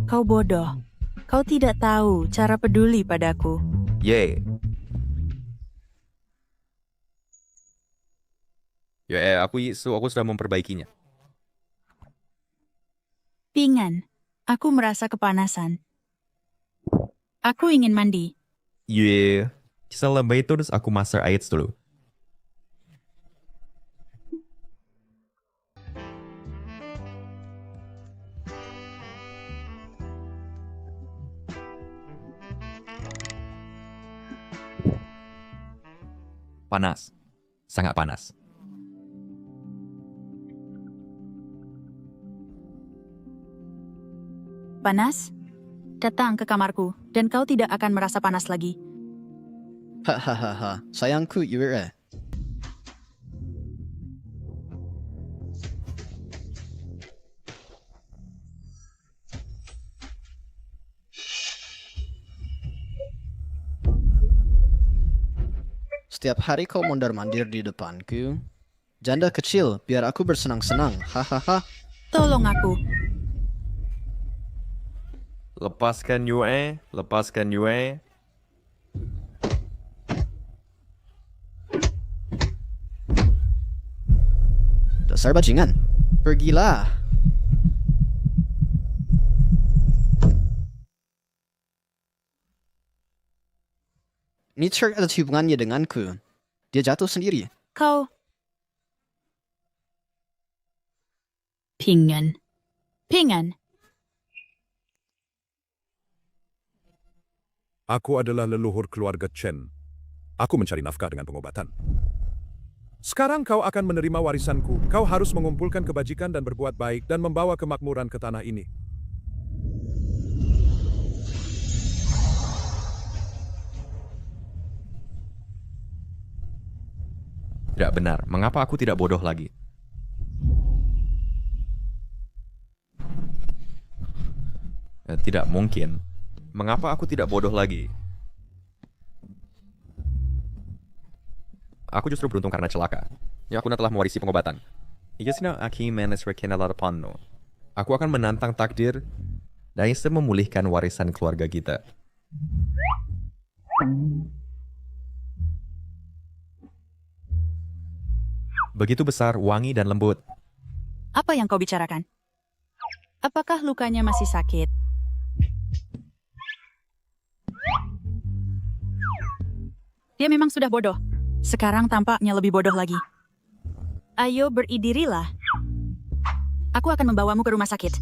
Kau bodoh. Kau tidak tahu cara peduli padaku. Ye. Ya, aku sudah memperbaikinya. Pingan. Aku merasa kepanasan. Aku ingin mandi. Ye. Kisah lebay itu terus aku master ayat dulu. Panas. Sangat panas. Panas? Datang ke kamarku, dan kau tidak akan merasa panas lagi. Hahaha, sayangku Yue. Setiap hari kau mondar-mandir di depanku. Janda kecil, biar aku bersenang-senang. Hahaha. Tolong aku. Lepaskan Yue. Lepaskan Yue. Dasar bajingan. Pergilah. Nietzsche ada hubungannya denganku. Dia jatuh sendiri. Kau... Pingan. Pingan. Aku adalah leluhur keluarga Chen. Aku mencari nafkah dengan pengobatan. Sekarang kau akan menerima warisanku. Kau harus mengumpulkan kebajikan dan berbuat baik dan membawa kemakmuran ke tanah ini. Tidak benar. Mengapa aku tidak bodoh lagi? Tidak mungkin. Mengapa aku tidak bodoh lagi? Aku justru beruntung karena celaka. Yakuna telah mewarisi pengobatan. Aku akan menantang takdir dan memulihkan warisan keluarga kita. Begitu besar, wangi dan lembut. Apa yang kau bicarakan? Apakah lukanya masih sakit? Dia memang sudah bodoh. Sekarang tampaknya lebih bodoh lagi. Ayo beridirilah. Aku akan membawamu ke rumah sakit.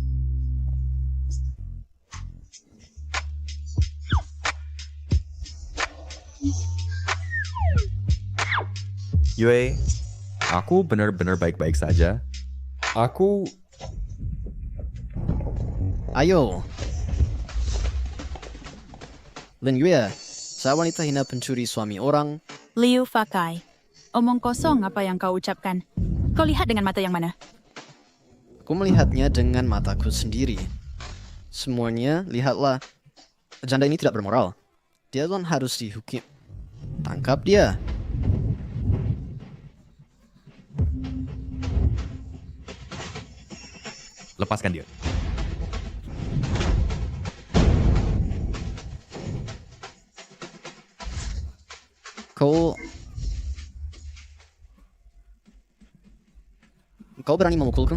Yue, aku benar-benar baik-baik saja. Aku... Ayo. Lin Yue, saya wanita hina pencuri suami orang. Liu Fakai. Omong kosong apa yang kau ucapkan. Kau lihat dengan mata yang mana? Aku melihatnya dengan mataku sendiri. Semuanya, lihatlah. Janda ini tidak bermoral. Dia harus dihukum. Tangkap dia. Lepaskan dia. Kau berani memukulku?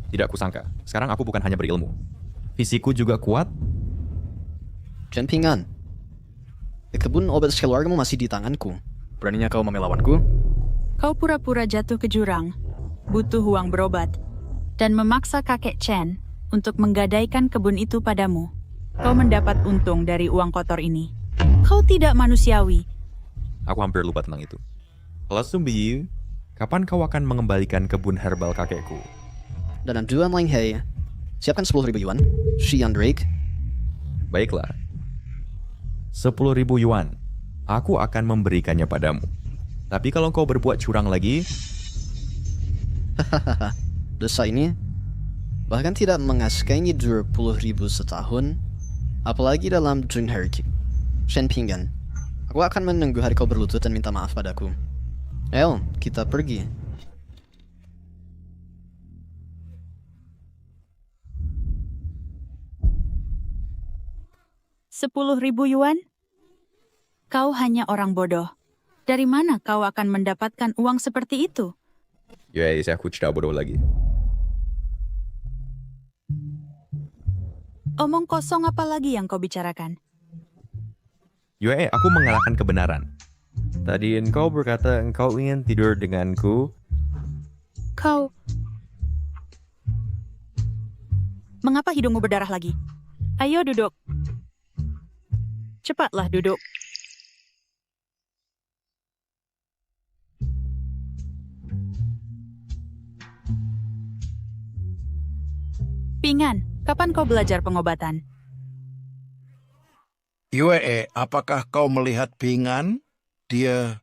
Tidak kusangka. Sekarang aku bukan hanya berilmu. Fisikku juga kuat. Chen Pingan. Kebun obat keluargamu masih di tanganku. Beraninya kau melawanku? Kau pura-pura jatuh ke jurang, butuh uang berobat, dan memaksa kakek Chen untuk menggadaikan kebun itu padamu. Kau mendapat untung dari uang kotor ini. Kau tidak manusiawi. Aku hampir lupa tentang itu. Sumbi, kapan kau akan mengembalikan kebun herbal kakekku? Dan aduan lain hei. Siapkan 10.000 yuan. Xian Drake. Baiklah. 10.000 yuan. Aku akan memberikannya padamu. Tapi kalau kau berbuat curang lagi... Hahaha. Dosa ini bahkan tidak mengasihani 20.000 setahun. Apalagi dalam Junherki. Shen Pingan. Aku akan menunggu hari kau berlutut dan minta maaf padaku. Ayo, kita pergi. 10.000 yuan? Kau hanya orang bodoh. Dari mana kau akan mendapatkan uang seperti itu? Yue, aku tidak bodoh lagi. Omong kosong apa lagi yang kau bicarakan? Yue, aku mengalahkan kebenaran. Tadi engkau berkata engkau ingin tidur denganku. Kau... Mengapa hidungmu berdarah lagi? Ayo duduk. Cepatlah duduk. Pingan, kapan kau belajar pengobatan? Yue, apakah kau melihat Pingan? Dia...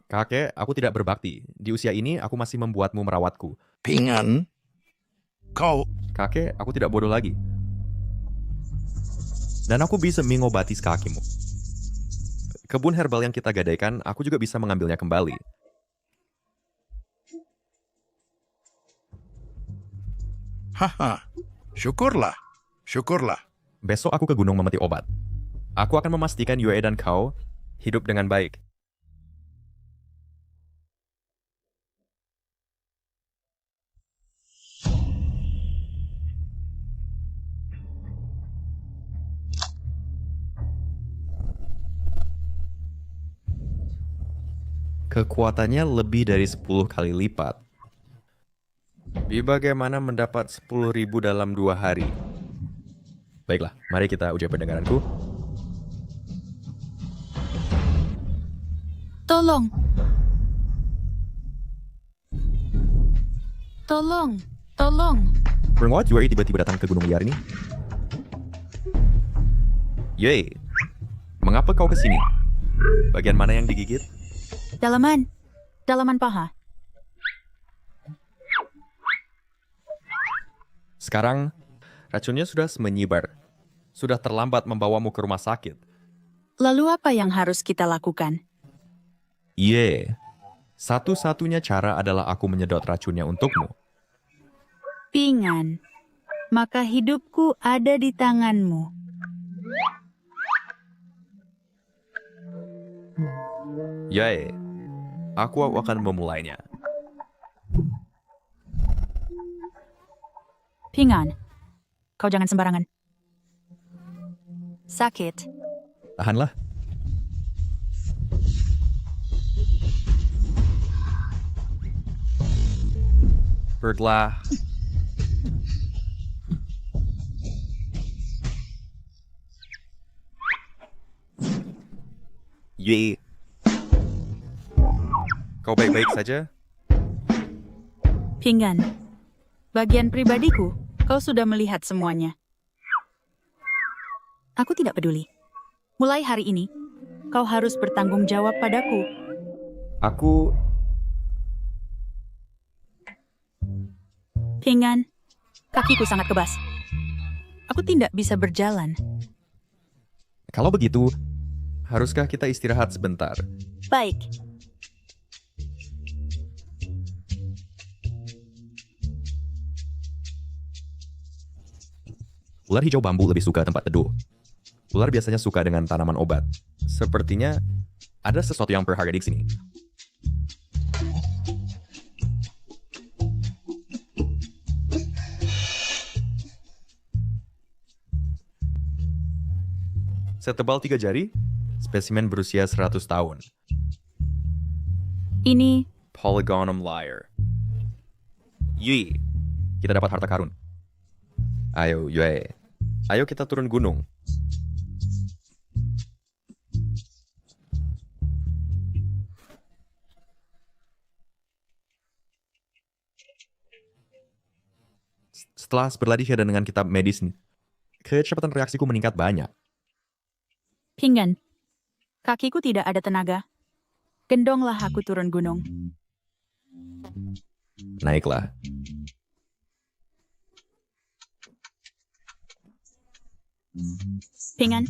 Kakek, aku tidak berbakti. Di usia ini, aku masih membuatmu merawatku. Pingan? Kau... Kakek, aku tidak bodoh lagi. Dan aku bisa mengobati kakimu. Kebun herbal yang kita gadaikan, aku juga bisa mengambilnya kembali. Haha, syukurlah. Syukurlah. Besok aku ke gunung memetik obat. Aku akan memastikan Yue dan kau hidup dengan baik. Kekuatannya lebih dari 10 kali lipat. Bagaimana mendapat 10.000 dalam 2 hari? Baiklah, mari kita uji pendengaranku. Tolong. Tolong. Tolong. Mengapa Yue tiba-tiba datang ke gunung liar ini? Yue, mengapa kau ke sini? Bagian mana yang digigit? Dalaman. Dalaman paha. Sekarang, racunnya sudah menyebar. Sudah terlambat membawamu ke rumah sakit. Lalu apa yang harus kita lakukan? Ye, satu-satunya cara adalah aku menyedot racunnya untukmu. Pingan. Maka hidupku ada di tanganmu. Ye, aku akan memulainya. Pingan. Kau jangan sembarangan. Sakit. Tahanlah. Pergilah. Ye. Kau baik-baik saja? Pingan. Bagian pribadiku, kau sudah melihat semuanya. Aku tidak peduli. Mulai hari ini, kau harus bertanggung jawab padaku. Aku... Pingan, kakiku sangat kebas. Aku tidak bisa berjalan. Kalau begitu, haruskah kita istirahat sebentar? Baik. Ular hijau bambu lebih suka tempat teduh. Ular biasanya suka dengan tanaman obat. Sepertinya ada sesuatu yang berharga di sini. Setebal 3 jari, spesimen berusia 100 tahun. Ini Polygonum lyre. Yui, kita dapat harta karun. Ayo, Yue. Ayo kita turun gunung. Setelah berlatih dan dengan kitab medis, kecepatan reaksiku meningkat banyak. Pingan. Kakiku tidak ada tenaga. Gendonglah aku turun gunung. Naiklah. Pingan.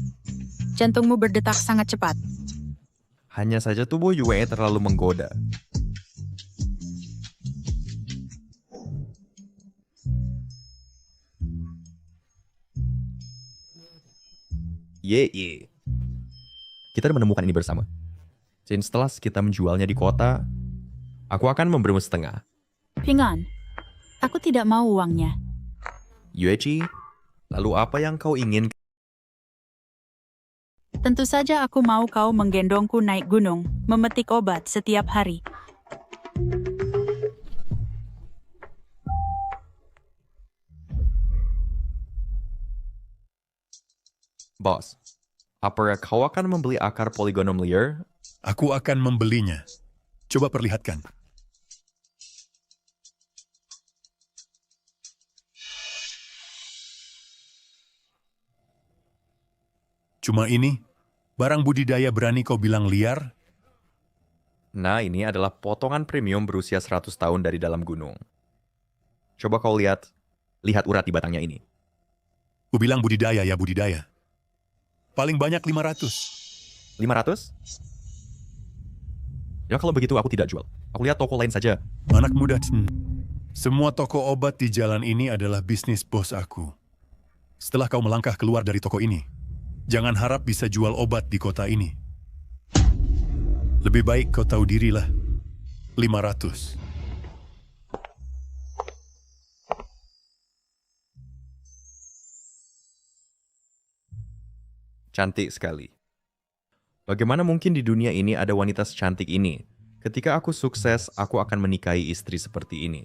Jantungmu berdetak sangat cepat. Hanya saja tubuh Yue terlalu menggoda. Ye. Kita menemukan ini bersama. Dan setelah kita menjualnya di kota, aku akan memberimu setengah. Pingan, aku tidak mau uangnya. Yuechi, lalu apa yang kau ingin? Tentu saja aku mau kau menggendongku naik gunung, memetik obat setiap hari. Bos, apakah kau akan membeli akar Polygonum liar? Aku akan membelinya. Coba perlihatkan. Cuma ini, barang budidaya berani kau bilang liar? Nah, ini adalah potongan premium berusia 100 tahun dari dalam gunung. Coba kau lihat urat di batangnya ini. Ku bilang budidaya ya budidaya. Paling banyak 500. 500? Ya kalau begitu aku tidak jual. Aku lihat toko lain saja. Anak muda, semua toko obat di jalan ini adalah bisnis bos aku. Setelah kau melangkah keluar dari toko ini, jangan harap bisa jual obat di kota ini. Lebih baik kau tahu dirilah. 500. Cantik sekali. Bagaimana mungkin di dunia ini ada wanita secantik ini? Ketika aku sukses, aku akan menikahi istri seperti ini.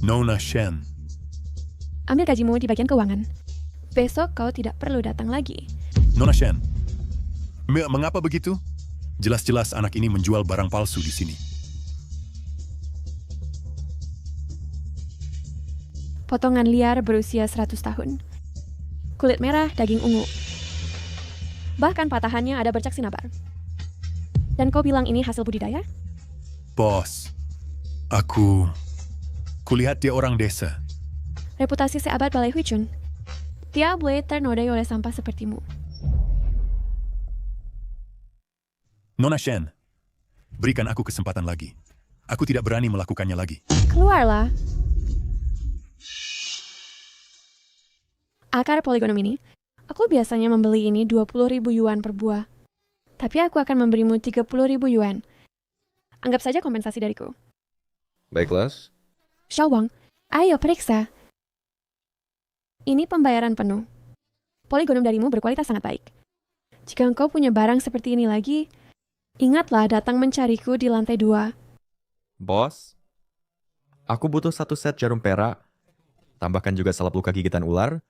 Nona Shen. Ambil gajimu di bagian keuangan. Besok kau tidak perlu datang lagi. Nona Shen. Mengapa begitu? Jelas-jelas anak ini menjual barang palsu di sini. Potongan liar berusia 100 tahun. Kulit merah, daging ungu. Bahkan patahannya ada bercak sinabar. Dan kau bilang ini hasil budidaya? Bos, kulihat dia orang desa. Reputasi seabad Balai Huicun. Dia boleh ternodai oleh sampah sepertimu. Nona Shen, berikan aku kesempatan lagi. Aku tidak berani melakukannya lagi. Keluarlah. Akar Polygonum ini, aku biasanya membeli ini 20.000 yuan per buah. Tapi aku akan memberimu 30.000 yuan. Anggap saja kompensasi dariku. Baiklah. Xiaowang, ayo periksa. Ini pembayaran penuh. Polygonum darimu berkualitas sangat baik. Jika engkau punya barang seperti ini lagi, ingatlah datang mencariku di lantai 2. Bos, aku butuh 1 set jarum perak. Tambahkan juga salep luka gigitan ular.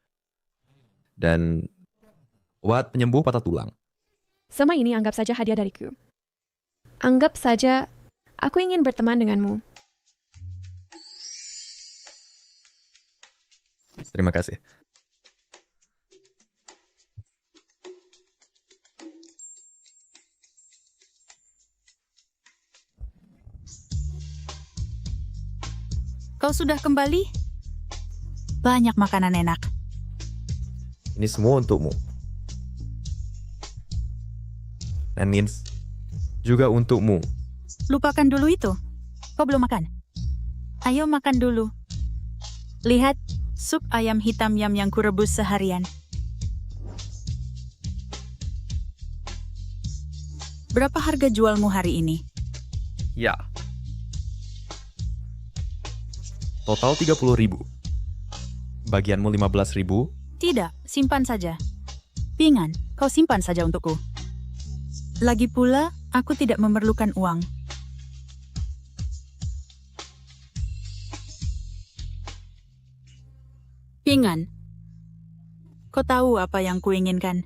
Dan obat penyembuh patah tulang. Semua ini anggap saja hadiah dariku. Anggap saja aku ingin berteman denganmu. Terima kasih. Kau sudah kembali? Banyak makanan enak. Ini semua untukmu. Dan Nins, juga untukmu. Lupakan dulu itu. Kau belum makan? Ayo makan dulu. Lihat, sup ayam hitam yam yang kurebus seharian. Berapa harga jualmu hari ini? Ya. Total 30.000. Bagianmu 15.000. Tidak, simpan saja. Pingan, kau simpan saja untukku. Lagi pula, aku tidak memerlukan uang. Pingan, kau tahu apa yang kuinginkan?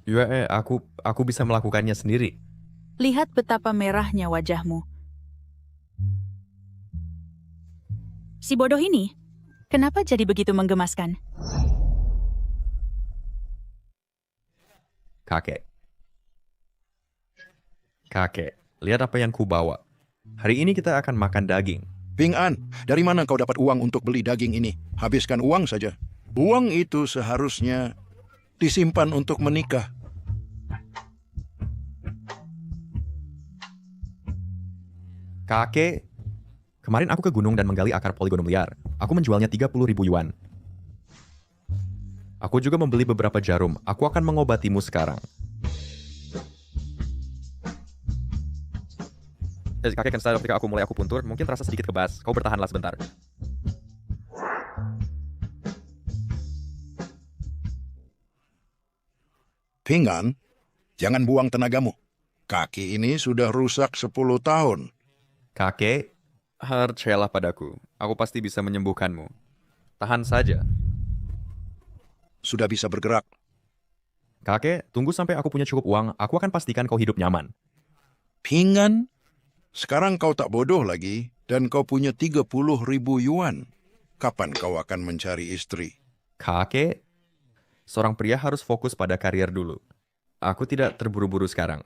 Ya, aku bisa melakukannya sendiri. Lihat betapa merahnya wajahmu. Si bodoh ini, kenapa jadi begitu menggemaskan? Kakek, lihat apa yang kubawa. Hari ini kita akan makan daging. Ping An, dari mana kau dapat uang untuk beli daging ini? Habiskan uang saja. Uang itu seharusnya disimpan untuk menikah. Kemarin aku ke gunung dan menggali akar poligonum liar. Aku menjualnya 30.000 yuan. Aku juga membeli beberapa jarum. Aku akan mengobatimu sekarang. Kakek Kensta, ketika aku mulai akupuntur, mungkin terasa sedikit kebas. Kau bertahanlah sebentar. Pinggan, jangan buang tenagamu. Kaki ini sudah rusak 10 tahun. Kakek, percayalah padaku. Aku pasti bisa menyembuhkanmu. Tahan saja. Sudah bisa bergerak. Kakek, tunggu sampai aku punya cukup uang. Aku akan pastikan kau hidup nyaman. Pinggan, sekarang kau tak bodoh lagi dan kau punya 30.000 yuan. Kapan kau akan mencari istri? Kakek, seorang pria harus fokus pada karier dulu. Aku tidak terburu-buru sekarang.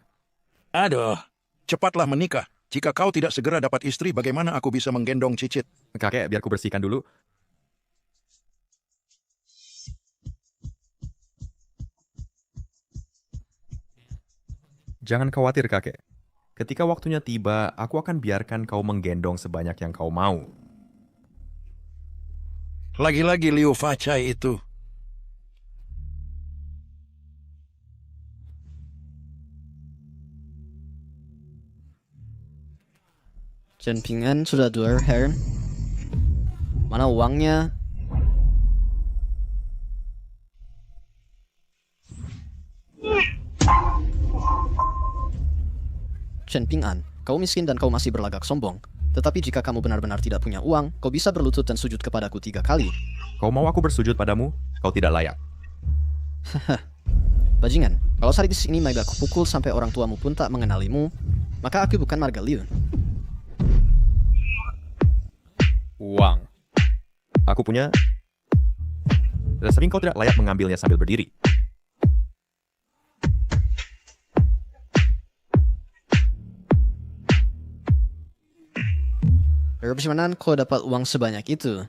Aduh, cepatlah menikah. Jika kau tidak segera dapat istri, bagaimana aku bisa menggendong Cicit? Kakek, biar ku bersihkan dulu. Jangan khawatir, kakek. Ketika waktunya tiba, aku akan biarkan kau menggendong sebanyak yang kau mau. Lagi-lagi Liu Fachai itu. Chen Ping'an sudah dua Heron. Mana uangnya? Chen Ping'an, kau miskin dan kau masih berlagak sombong. Tetapi jika kamu benar-benar tidak punya uang, kau bisa berlutut dan sujud kepadaku 3 kali. Kau mau aku bersujud padamu? Kau tidak layak. Bajingan, kalau Saridis ini mega aku pukul sampai orang tuamu pun tak mengenalimu, maka aku bukan marga Liu. Uang. Aku punya. Tapi kau tidak layak mengambilnya sambil berdiri. Dari mana kau dapat uang sebanyak itu?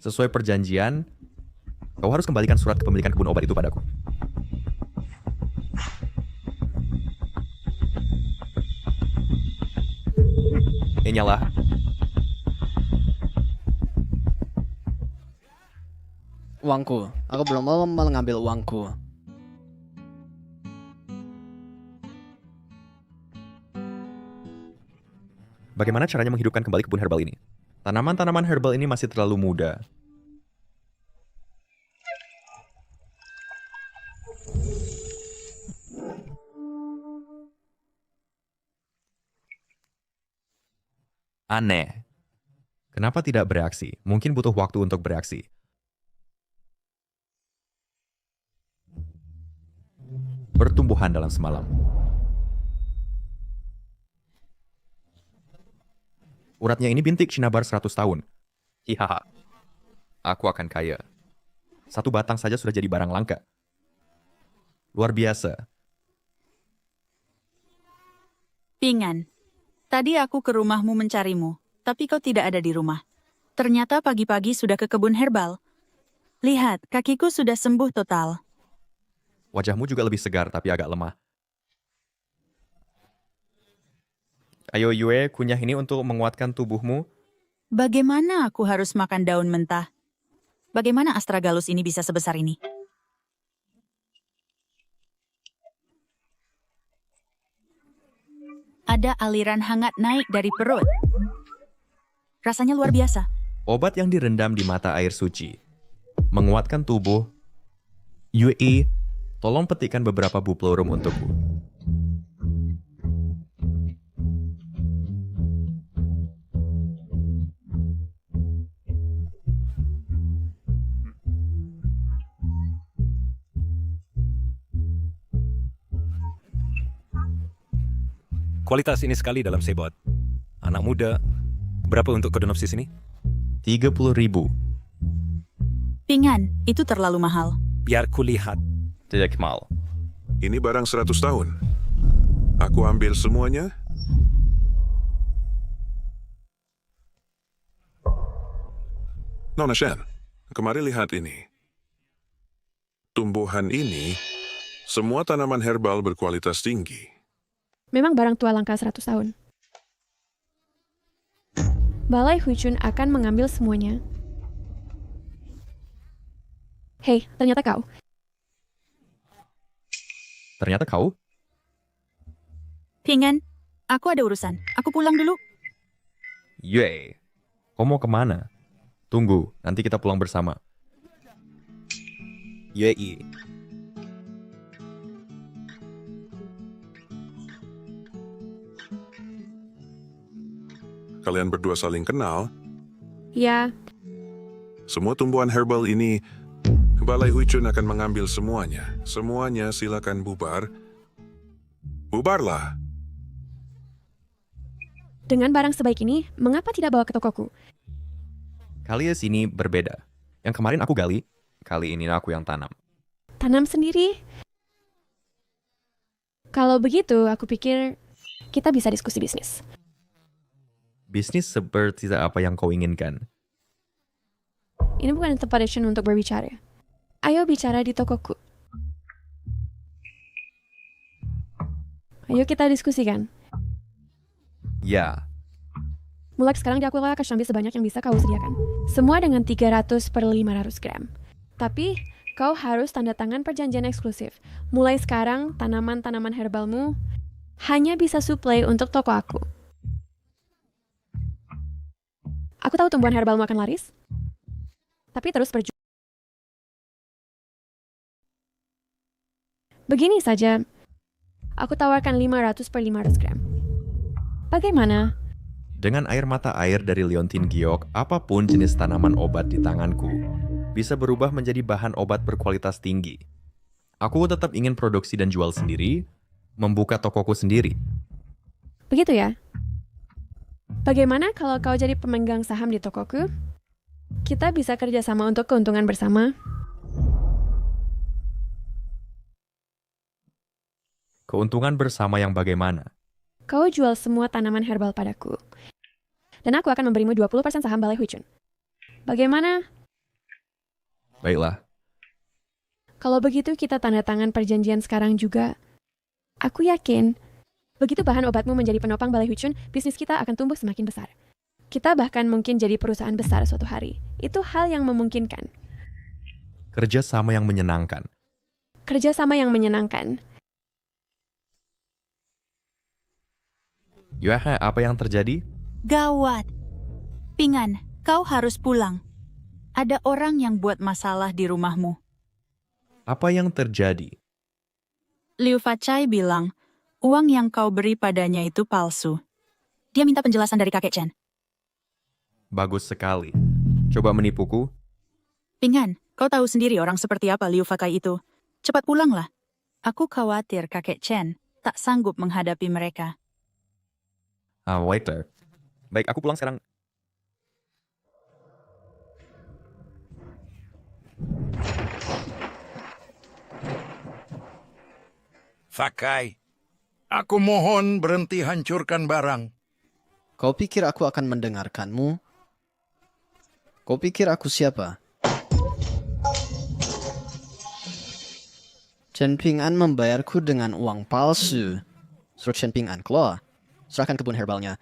Sesuai perjanjian, kau harus kembalikan surat kepemilikan kebun obat itu padaku. Inyalah. Uangku. Aku belum mau mengambil uangku. Bagaimana caranya menghidupkan kembali kebun herbal ini? Tanaman-tanaman herbal ini masih terlalu muda. Aneh. Kenapa tidak bereaksi? Mungkin butuh waktu untuk bereaksi. Pertumbuhan dalam semalam. Uratnya ini bintik Cinabar 100 tahun. Hihaha. Aku akan kaya. 1 batang saja sudah jadi barang langka. Luar biasa. Ping'an, tadi aku ke rumahmu mencarimu, tapi kau tidak ada di rumah. Ternyata pagi-pagi sudah ke kebun herbal. Lihat, kakiku sudah sembuh total. Wajahmu juga lebih segar tapi agak lemah. Ayo Yue, kunyah ini untuk menguatkan tubuhmu. Bagaimana aku harus makan daun mentah? Bagaimana astragalus ini bisa sebesar ini? Ada aliran hangat naik dari perut. Rasanya luar biasa. Obat yang direndam di mata air suci. Menguatkan tubuh. Yue, tolong petikkan beberapa buplorum untukku. Kualitas ini sekali dalam sebot. Anak muda, berapa untuk kodonopsis ini? 30.000. Ping'an, itu terlalu mahal. Biar kulihat. Tidak mal. Ini barang 100 tahun. Aku ambil semuanya. Nona Shen, kemari lihat ini. Tumbuhan ini, semua tanaman herbal berkualitas tinggi. Memang barang tua langka 100 tahun. Balai Huicun akan mengambil semuanya. Hei, ternyata kau. Ternyata kau? Pingen, aku ada urusan. Aku pulang dulu. Yeay. Kau mau kemana? Tunggu, nanti kita pulang bersama. Yeay. Kalian berdua saling kenal. Ya, Semua tumbuhan herbal ini, Balai Huicun akan mengambil semuanya. Semuanya silakan bubar. Bubarlah. dengan barang sebaik ini, mengapa tidak bawa ke tokoku? Kalian sini berbeda. Yang kemarin aku gali, kali ini aku yang tanam. Tanam sendiri? Kalau begitu, aku pikir kita bisa diskusi bisnis. Bisnis seperti apa yang kau inginkan. Ini bukan tempat Shen untuk berbicara. Ayo bicara di tokoku. Ayo kita diskusikan. Ya, Mulai sekarang aku akan ambil sebanyak yang bisa kau sediakan. Semua dengan 300 per 500 gram. Tapi, kau harus tanda tangan perjanjian eksklusif. Mulai sekarang, tanaman-tanaman herbalmu hanya bisa suplai untuk toko aku. Aku tahu tumbuhan herbalmu akan laris. Tapi terus berjuang. Begini saja. Aku tawarkan 500 per 500 gram. Bagaimana? dengan air mata air dari liontin giok, apapun jenis tanaman obat di tanganku bisa berubah menjadi bahan obat berkualitas tinggi. Aku tetap ingin produksi dan jual sendiri, membuka tokoku sendiri. Begitu ya? Bagaimana kalau kau jadi pemegang saham di tokoku? Kita bisa kerjasama untuk keuntungan bersama. Keuntungan bersama yang bagaimana? Kau jual semua tanaman herbal padaku. Dan aku akan memberimu 20% saham Balai Huicun. Bagaimana? Baiklah, Kalau begitu kita tanda tangan perjanjian sekarang juga. Aku yakin, begitu bahan obatmu menjadi penopang Balai Huicun, bisnis kita akan tumbuh semakin besar. Kita bahkan mungkin jadi perusahaan besar suatu hari. Itu hal yang memungkinkan. kerja sama yang menyenangkan. Kerjasama yang menyenangkan. Yuehe, apa yang terjadi? Gawat. Pingan, kau harus pulang. Ada orang yang buat masalah di rumahmu. Apa yang terjadi? Liu Fachai bilang, uang yang kau beri padanya itu palsu. Dia minta penjelasan dari kakek Chen. Bagus sekali. Coba menipuku? Pingan, kau tahu sendiri orang seperti apa Liu Fachai itu. Cepat pulanglah. Aku khawatir kakek Chen tak sanggup menghadapi mereka. Waiter. Baik, aku pulang sekarang. Fakai, aku mohon berhenti hancurkan barang. Kau pikir aku akan mendengarkanmu? Kau pikir aku siapa? Chen Ping'an membayarku dengan uang palsu. Suruh Chen Ping'an keluar. Serahkan kebun herbalnya.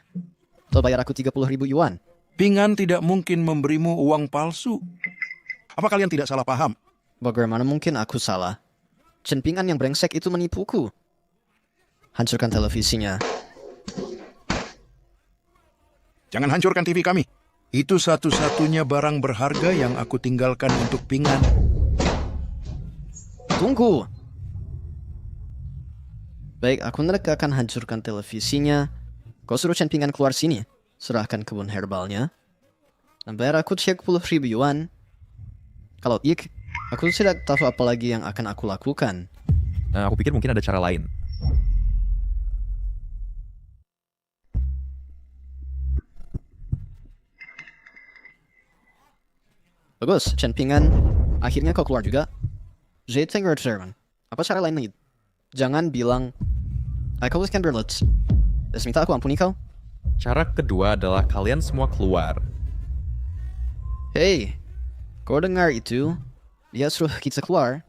Atau bayar aku 30.000 yuan. Pingan tidak mungkin memberimu uang palsu. Apa kalian tidak salah paham? Bagaimana mungkin aku salah? Chen Ping'an yang brengsek itu menipuku. Hancurkan televisinya. Jangan hancurkan TV kami. Itu satu-satunya barang berharga yang aku tinggalkan untuk Pingan. Tunggu! Baik, aku akan hancurkan televisinya. Kau suruh Chen Ping'an keluar sini. Serahkan kebun herbalnya. Dan bayar aku 30.000 yuan. Kalau aku tidak tahu apa lagi yang akan aku lakukan. Aku pikir mungkin ada cara lain. Bagus, Chen Ping'an. Akhirnya kau keluar juga. Zeta Gertserman. Apa cara lain lagi? Jangan bilang kau kan berlet. Dan minta aku ampuni kau. Cara kedua adalah kalian semua keluar. Hei, kau dengar itu? Dia suruh kita keluar.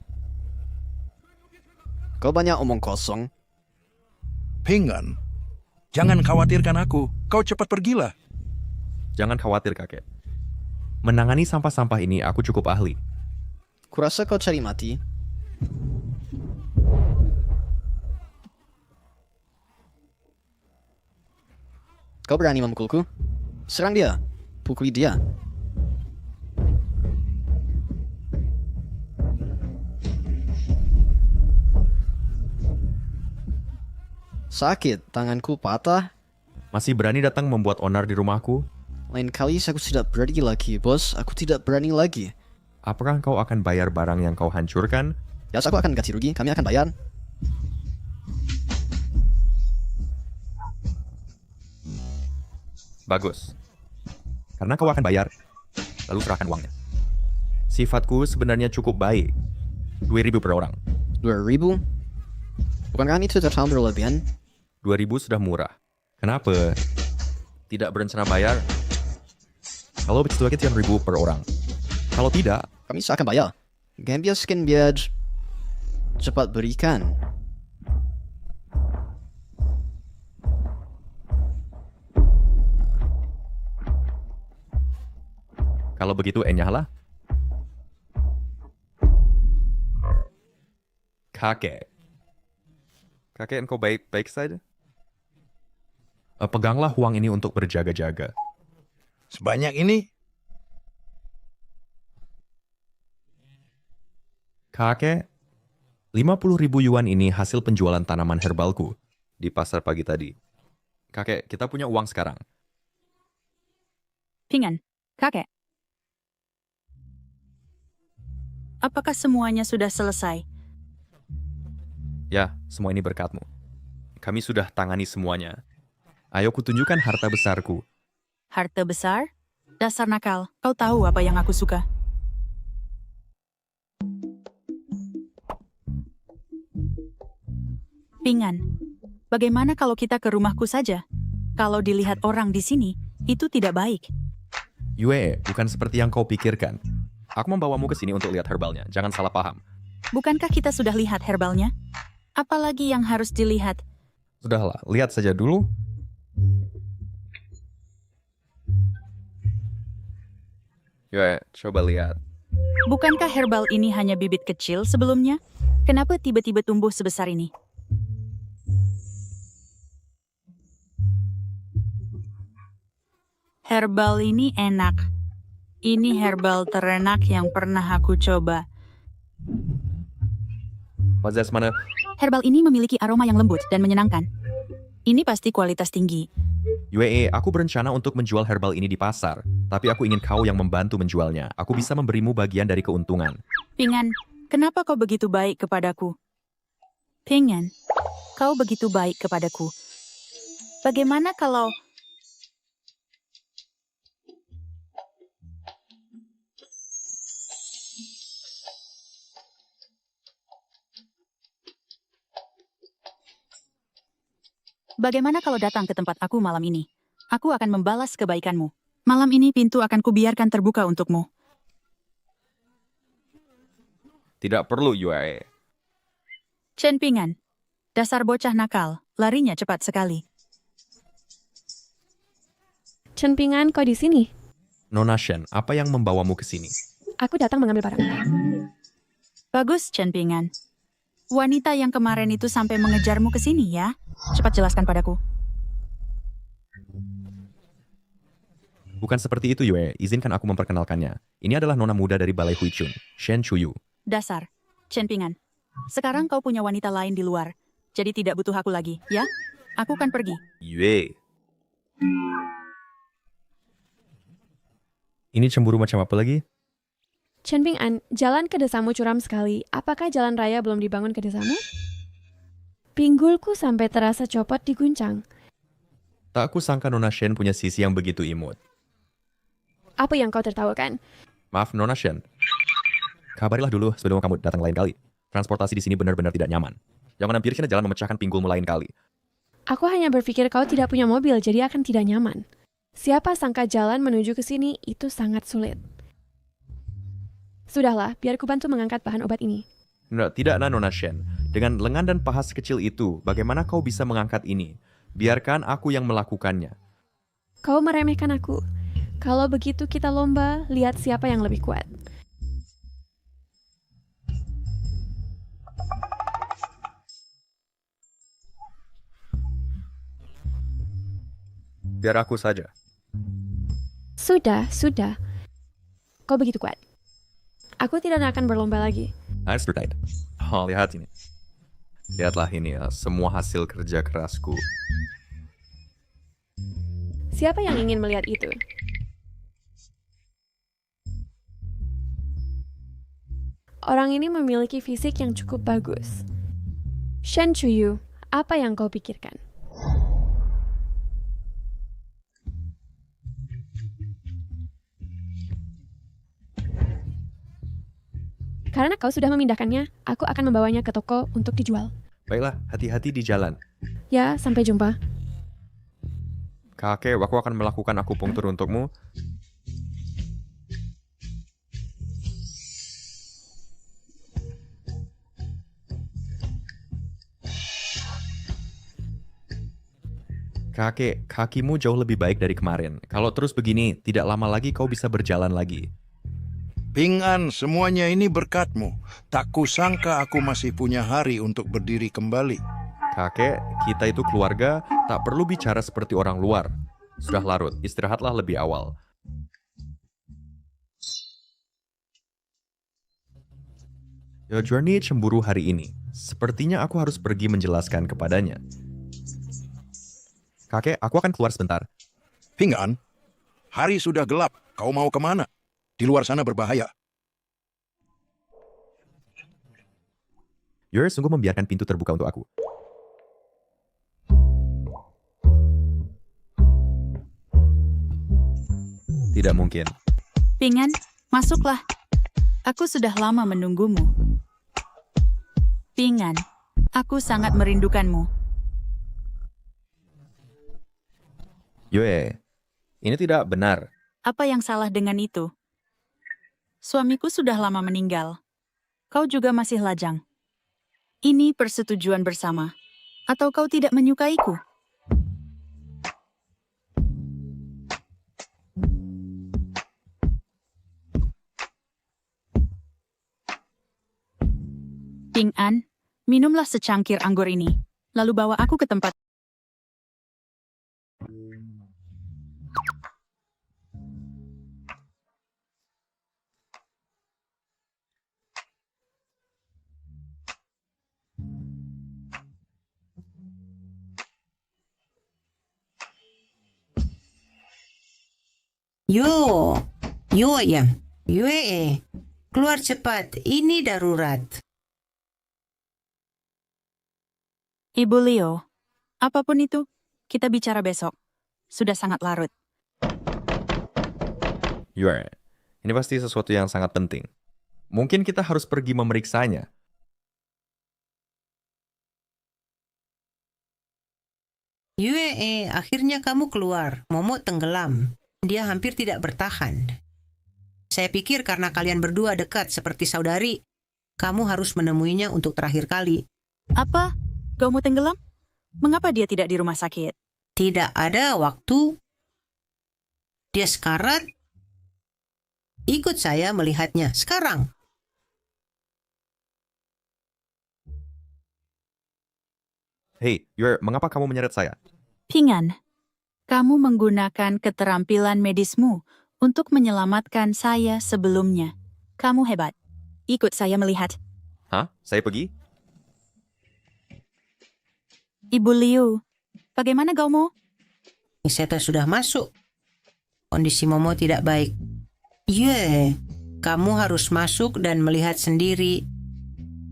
Kau banyak omong kosong. Pingan, jangan khawatirkan aku. Kau cepat pergilah. Jangan khawatir, kakek. Menangani sampah-sampah ini aku cukup ahli. Kurasa kau cari mati. Kau berani memukulku? Serang dia. Pukuli dia. Sakit, tanganku patah. Masih berani datang membuat onar di rumahku? Lain kali aku tidak berani lagi, bos. Aku tidak berani lagi. Apakah kau akan bayar barang yang kau hancurkan? Ya, aku akan ganti rugi. Kami akan bayar. Bagus. Karena kau akan bayar, lalu serahkan uangnya. Sifatku sebenarnya cukup baik. 2.000 per orang. 2.000? Bukankah itu terlalu berlebihan? 2.000 sudah murah. Kenapa? Tidak berencana bayar? Kalau begitu aja 3.000 per orang. Kalau tidak, Kami akan bayar. Gambia skin biar cepat berikan. kalau begitu enyahlah. Kakek. Kakek, engkau baik-baik saja? Peganglah uang ini untuk berjaga-jaga. Sebanyak ini? Kakek, 50.000 yuan ini hasil penjualan tanaman herbalku di pasar pagi tadi. Kakek, kita punya uang sekarang. Pingan, kakek. Apakah semuanya sudah selesai? Ya, semua ini berkatmu. Kami sudah tangani semuanya. Ayo kutunjukkan harta besarku. Harta besar? Dasar nakal, kau tahu apa yang aku suka. Pingan, bagaimana kalau kita ke rumahku saja? Kalau dilihat orang di sini, itu tidak baik. Yue, bukan seperti yang kau pikirkan. Aku membawamu ke sini untuk lihat herbalnya, jangan salah paham. Bukankah kita sudah lihat herbalnya? Apalagi yang harus dilihat? Sudahlah, lihat saja dulu. Yue, coba lihat. Bukankah herbal ini hanya bibit kecil sebelumnya? Kenapa tiba-tiba tumbuh sebesar ini? Herbal ini enak. Ini herbal terenak yang pernah aku coba. Wazas mana? Herbal ini memiliki aroma yang lembut dan menyenangkan. Ini pasti kualitas tinggi. Yue, aku berencana untuk menjual herbal ini di pasar. Tapi aku ingin kau yang membantu menjualnya. Aku bisa memberimu bagian dari keuntungan. Pingan, kenapa kau begitu baik kepadaku? Pingan, kau begitu baik kepadaku. Bagaimana kalau... Bagaimana kalau datang ke tempat aku malam ini? Aku akan membalas kebaikanmu. Malam ini pintu akan kubiarkan terbuka untukmu. Tidak perlu, Yue. Chen Pingan, dasar bocah nakal, larinya cepat sekali. Chen Pingan, kau di sini? Nona Shen, apa yang membawamu ke sini? Aku datang mengambil barang. Bagus, Chen Pingan. Wanita yang kemarin itu sampai mengejarmu ke sini ya? Cepat jelaskan padaku. Bukan seperti itu, Yue. Izinkan aku memperkenalkannya. Ini adalah nona muda dari Balai Huichun, Shen Chuyu. Dasar, Chen Pingan. Sekarang kau punya wanita lain di luar. Jadi tidak butuh aku lagi, ya? Aku kan pergi. Yue. Ini cemburu macam apa lagi? Chen Pingan, jalan ke desamu curam sekali. Apakah jalan raya belum dibangun ke desamu? Pinggulku sampai terasa copot diguncang. Tak kusangka Nona Shen punya sisi yang begitu imut. Apa yang kau tertawakan? Maaf, Nona Shen. Kabarilah dulu sebelum kamu datang lain kali. Transportasi di sini benar-benar tidak nyaman. Jangan hampir jalan memecahkan pinggulmu lain kali. Aku hanya berpikir kau tidak punya mobil, jadi akan tidak nyaman. Siapa sangka jalan menuju ke sini itu sangat sulit. Sudahlah, biar ku bantu mengangkat bahan obat ini. Tidak, Nona Shen. Dengan lengan dan paha sekecil itu, bagaimana kau bisa mengangkat ini? Biarkan aku yang melakukannya. Kau meremehkan aku. Kalau begitu kita lomba, lihat siapa yang lebih kuat. Biar aku saja. Sudah. Kau begitu kuat. Aku tidak akan berlomba lagi. Nice berkait. Oh, lihat ini. Lihatlah ini ya, semua hasil kerja kerasku. Siapa yang ingin melihat itu? Orang ini memiliki fisik yang cukup bagus. Shen Chuyu, apa yang kau pikirkan? Karena kau sudah memindahkannya, aku akan membawanya ke toko untuk dijual. Baiklah, hati-hati di jalan. Ya, sampai jumpa. Kakek, aku akan melakukan akupunktur untukmu. Kakek, kakimu jauh lebih baik dari kemarin. Kalau terus begini, tidak lama lagi kau bisa berjalan lagi. Ping An, semuanya ini berkatmu. Tak kusangka aku masih punya hari untuk berdiri kembali. Kakek, kita itu keluarga, tak perlu bicara seperti orang luar. Sudah larut, istirahatlah lebih awal. Journey cemburu hari ini. Sepertinya aku harus pergi menjelaskan kepadanya. Kakek, aku akan keluar sebentar. Ping An, hari sudah gelap. Kau mau kemana? Di luar sana berbahaya. Yer sungguh membiarkan pintu terbuka untuk aku. Tidak mungkin. Ping An, masuklah. Aku sudah lama menunggumu. Ping An, aku sangat merindukanmu. Yue, ini tidak benar. Apa yang salah dengan itu? Suamiku sudah lama meninggal. Kau juga masih lajang. Ini persetujuan bersama. Atau kau tidak menyukaiku? Ping An, minumlah secangkir anggur ini. Lalu bawa aku ke tempat. Yue, keluar cepat, ini darurat. Ibu Leo, apapun itu, kita bicara besok. Sudah sangat larut. Yue, ini pasti sesuatu yang sangat penting. Mungkin kita harus pergi memeriksanya. Yue, akhirnya kamu keluar. Momo tenggelam. Dia hampir tidak bertahan. Saya pikir karena kalian berdua dekat seperti saudari, kamu harus menemuinya untuk terakhir kali. Apa? Kau mau tenggelam? Mengapa dia tidak di rumah sakit? Tidak ada waktu. Dia sekarat. Ikut saya melihatnya sekarang. Hei, Yue, mengapa kamu menyeret saya? Ping An, kamu menggunakan keterampilan medismu untuk menyelamatkan saya sebelumnya. Kamu hebat. Ikut saya melihat. Hah? Saya pergi? Ibu Liu, bagaimana Gaumo? Iseta sudah masuk. Kondisi Momo tidak baik. Ye, kamu harus masuk dan melihat sendiri.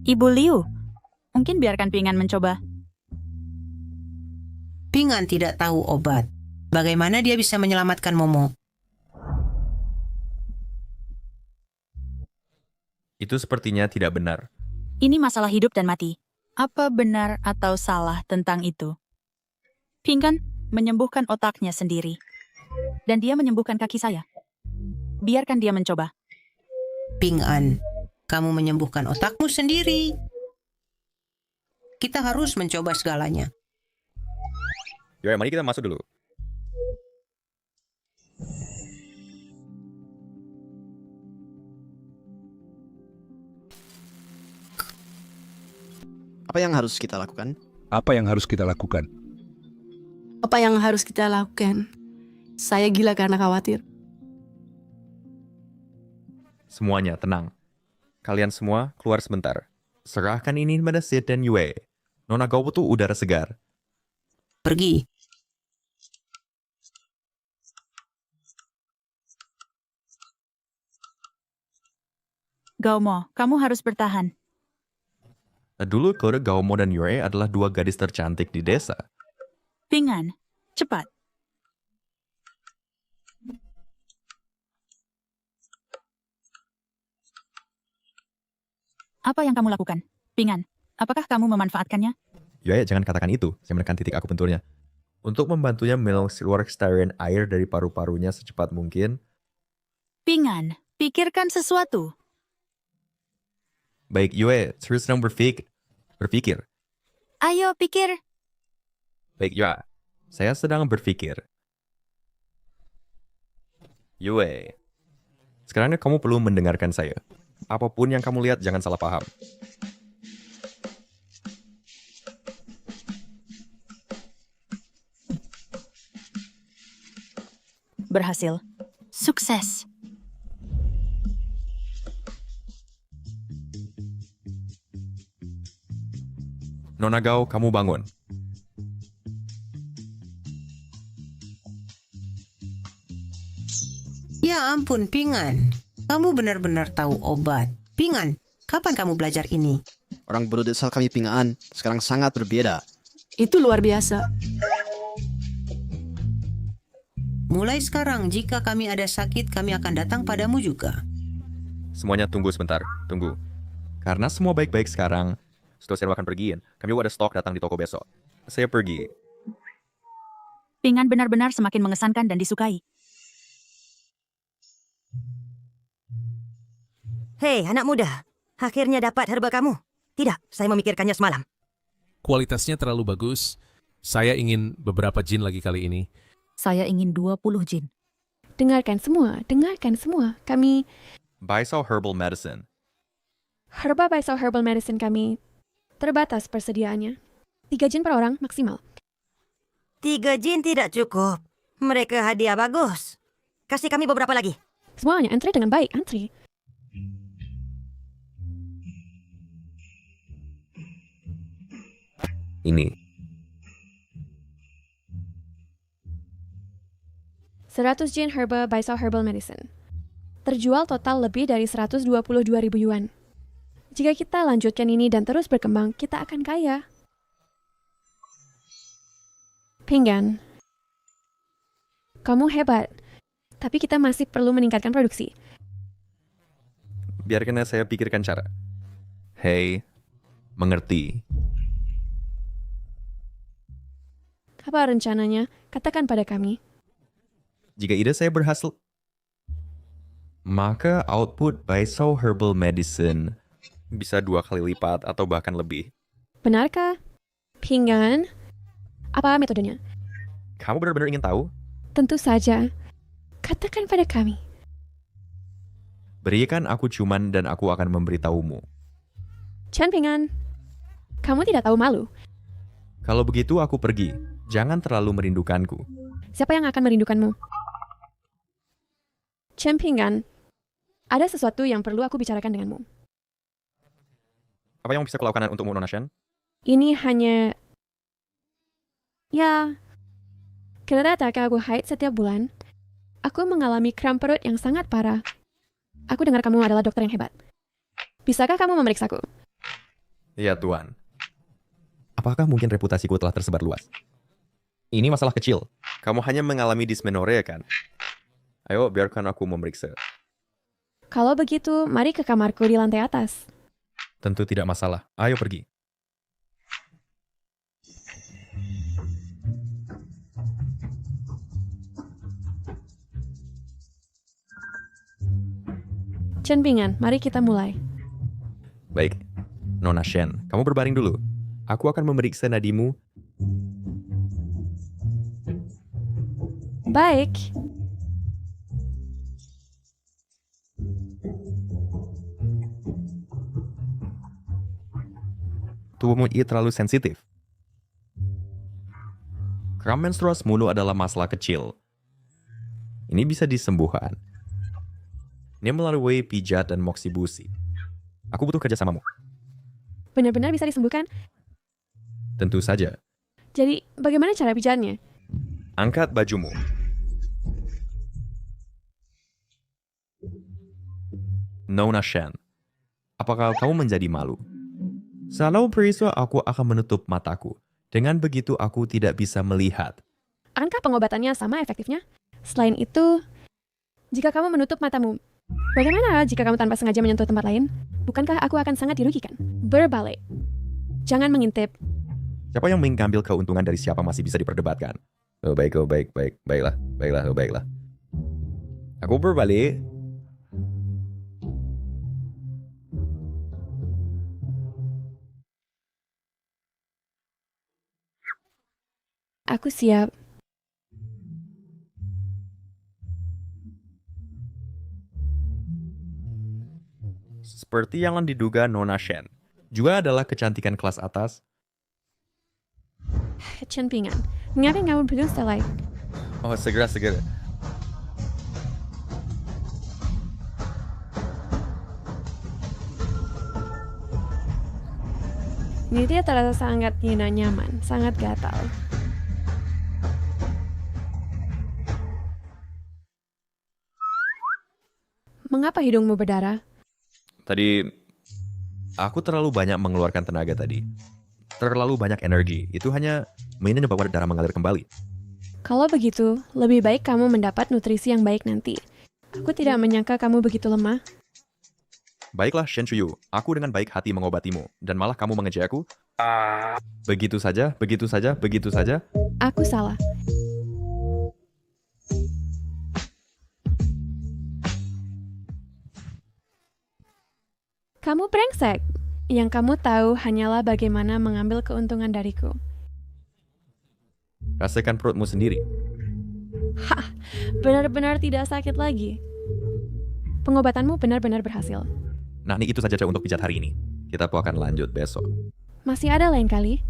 Ibu Liu, mungkin biarkan Ping An mencoba. Ping An tidak tahu obat. Bagaimana dia bisa menyelamatkan Momo? Itu sepertinya tidak benar. Ini masalah hidup dan mati. Apa benar atau salah tentang itu? Ping An menyembuhkan otaknya sendiri. Dan dia menyembuhkan kaki saya. Biarkan dia mencoba. Ping An, kamu menyembuhkan otakmu sendiri. Kita harus mencoba segalanya. Yue, mari kita masuk dulu. Apa yang harus kita lakukan? Apa yang harus kita lakukan? Apa yang harus kita lakukan? Saya gila karena khawatir. Semuanya tenang. Kalian semua keluar sebentar. Serahkan ini pada Sid dan Yue. Nona Gao butuh udara segar. Pergi. Gaumo, kamu harus bertahan. Dulu kode Gaomo dan Yue adalah dua gadis tercantik di desa. Pingan, cepat. Apa yang kamu lakukan? Pingan, apakah kamu memanfaatkannya? Yue, jangan katakan itu. Saya menekan titik akupunturnya. Untuk membantunya mengeluarkan starion air dari paru-parunya secepat mungkin. Pingan, pikirkan sesuatu. Baik, Yue, terus sedang berpikir. Ayo, pikir. Baik, Yue, saya sedang berpikir. Yue, sekarang kamu perlu mendengarkan saya. Apapun yang kamu lihat, jangan salah paham. Berhasil. Sukses. Nona Gao, kamu bangun. Ya ampun, Pingan. Kamu benar-benar tahu obat. Pingan, kapan kamu belajar ini? Orang bodoh desa kami Pingaan sekarang sangat berbeda. Itu luar biasa. Mulai sekarang, jika kami ada sakit, kami akan datang padamu juga. Semuanya tunggu sebentar, tunggu. Karena semua baik-baik sekarang, setelah saya akan pergi, kami ada stok datang di toko besok. Saya pergi. Pingan benar-benar semakin mengesankan dan disukai. Hei, anak muda. Akhirnya dapat herba kamu. Tidak, saya memikirkannya semalam. Kualitasnya terlalu bagus. Saya ingin beberapa jin lagi kali ini. Saya ingin 20 jin. Dengarkan semua, dengarkan semua. Kami, Baisao Herbal Medicine. Herba Baisao Herbal Medicine kami terbatas persediaannya. 3 jin per orang maksimal. 3 jin tidak cukup. Mereka hadiah bagus. Kasih kami beberapa lagi. Semuanya antri dengan baik, antri. Ini. 100 jin Herba Baisao Herbal Medicine. Terjual total lebih dari 122.000 yuan. Jika kita lanjutkan ini dan terus berkembang, kita akan kaya. Pinggan, kamu hebat, tapi kita masih perlu meningkatkan produksi. Biarkan saya pikirkan cara. Hei, mengerti. Apa rencananya? Katakan pada kami. Jika ide saya berhasil, maka output Baisao Herbal Medicine bisa 2 kali lipat atau bahkan lebih. Benarkah? Pinggan, apa metodenya? Kamu benar-benar ingin tahu? Tentu saja. Katakan pada kami. Berikan aku cuman dan aku akan memberitahumu. Chen Pinggan, kamu tidak tahu malu. Kalau begitu aku pergi. Jangan terlalu merindukanku. Siapa yang akan merindukanmu? Chen Pinggan, ada sesuatu yang perlu aku bicarakan denganmu. Apa yang bisa kulakukan untukmu, Nona Shen? Ini hanya... Ya, ketika aku haid setiap bulan, aku mengalami kram perut yang sangat parah. Aku dengar kamu adalah dokter yang hebat. Bisakah kamu memeriksaku? Iya, Tuan. Apakah mungkin reputasiku telah tersebar luas? Ini masalah kecil. Kamu hanya mengalami dysmenorrhea, kan? Ayo, biarkan aku memeriksa. Kalau begitu, mari ke kamarku di lantai atas. Tentu tidak masalah. Ayo pergi. Chen Pinggan, mari kita mulai. Baik. Nona Shen, kamu berbaring dulu. Aku akan memeriksa nadimu. Baik. tubuhmu terlalu sensitif. Kram menstruasi mulu adalah masalah kecil. Ini bisa disembuhkan. Ini melalui pijat dan moksibusi. Aku butuh kerjasamamu. Benar-benar bisa disembuhkan? Tentu saja. Jadi, bagaimana cara pijatnya? Angkat bajumu. Nona Shen, apakah kamu menjadi malu? Kalau peristiwa aku akan menutup mataku. Dengan begitu aku tidak bisa melihat. Akankah pengobatannya sama efektifnya? Selain itu, jika kamu menutup matamu, bagaimana jika kamu tanpa sengaja menyentuh tempat lain? Bukankah aku akan sangat dirugikan? Berbalik. Jangan mengintip. Siapa yang mengambil keuntungan dari siapa masih bisa diperdebatkan. Baiklah. Aku berbalik. Aku siap. Seperti yang diduga Nona Shen, juga adalah kecantikan kelas atas. Chen Pingan, ngapain kamu belum selesai? Oh, segera. Ini dia terasa sangat tidak nyaman, sangat gatal. Mengapa hidungmu berdarah? Tadi, aku terlalu banyak mengeluarkan tenaga tadi. Terlalu banyak energi. Itu hanya mainan yang membawa darah mengalir kembali. Kalau begitu, lebih baik kamu mendapat nutrisi yang baik nanti. Aku tidak menyangka kamu begitu lemah. Baiklah, Shen Chuyu. Aku dengan baik hati mengobatimu. Dan malah kamu mengejakku. Begitu saja. Aku salah. Kamu brengsek. Yang kamu tahu hanyalah bagaimana mengambil keuntungan dariku. Rasakan perutmu sendiri. Hah, benar-benar tidak sakit lagi. Pengobatanmu benar-benar berhasil. Nah, ini itu saja untuk pijat hari ini. Kita akan lanjut besok. Masih ada lain kali?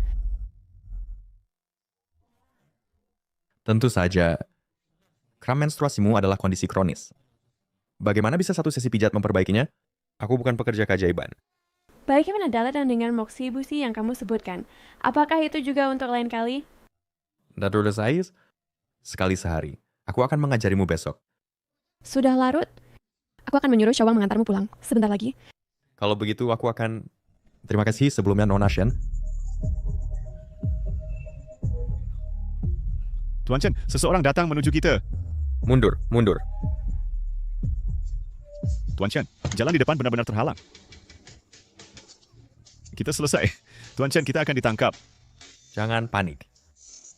Tentu saja, kram menstruasimu adalah kondisi kronis. Bagaimana bisa satu sesi pijat memperbaikinya? Aku bukan pekerja keajaiban. Bagaimana dan dengan moksibusi yang kamu sebutkan? Apakah itu juga untuk lain kali? Dato Desais, sekali sehari. Aku akan mengajarimu besok. Sudah larut? Aku akan menyuruh Shawang mengantarmu pulang. Sebentar lagi. Kalau begitu, aku akan... Terima kasih sebelumnya, Nona Shen. Tuan Chen, seseorang datang menuju kita. Mundur. Tuan Chen, jalan di depan benar-benar terhalang. Kita selesai. Tuan Chen, kita akan ditangkap. Jangan panik.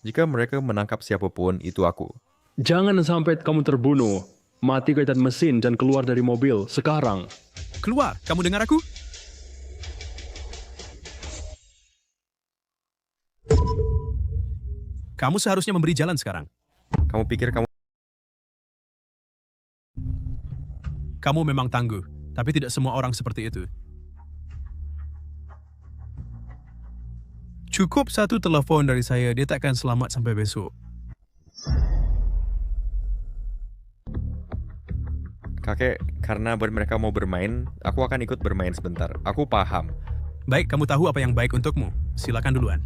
Jika mereka menangkap siapapun, itu aku. Jangan sampai kamu terbunuh. Matikan mesin dan keluar dari mobil sekarang. Keluar, kamu dengar aku? Kamu seharusnya memberi jalan sekarang. Kamu pikir Kamu memang tangguh, tapi tidak semua orang seperti itu. Cukup satu telepon dari saya, dia tak akan selamat sampai besok. Kakek, karena mereka mau bermain, aku akan ikut bermain sebentar. Aku paham. Baik, kamu tahu apa yang baik untukmu. Silakan duluan.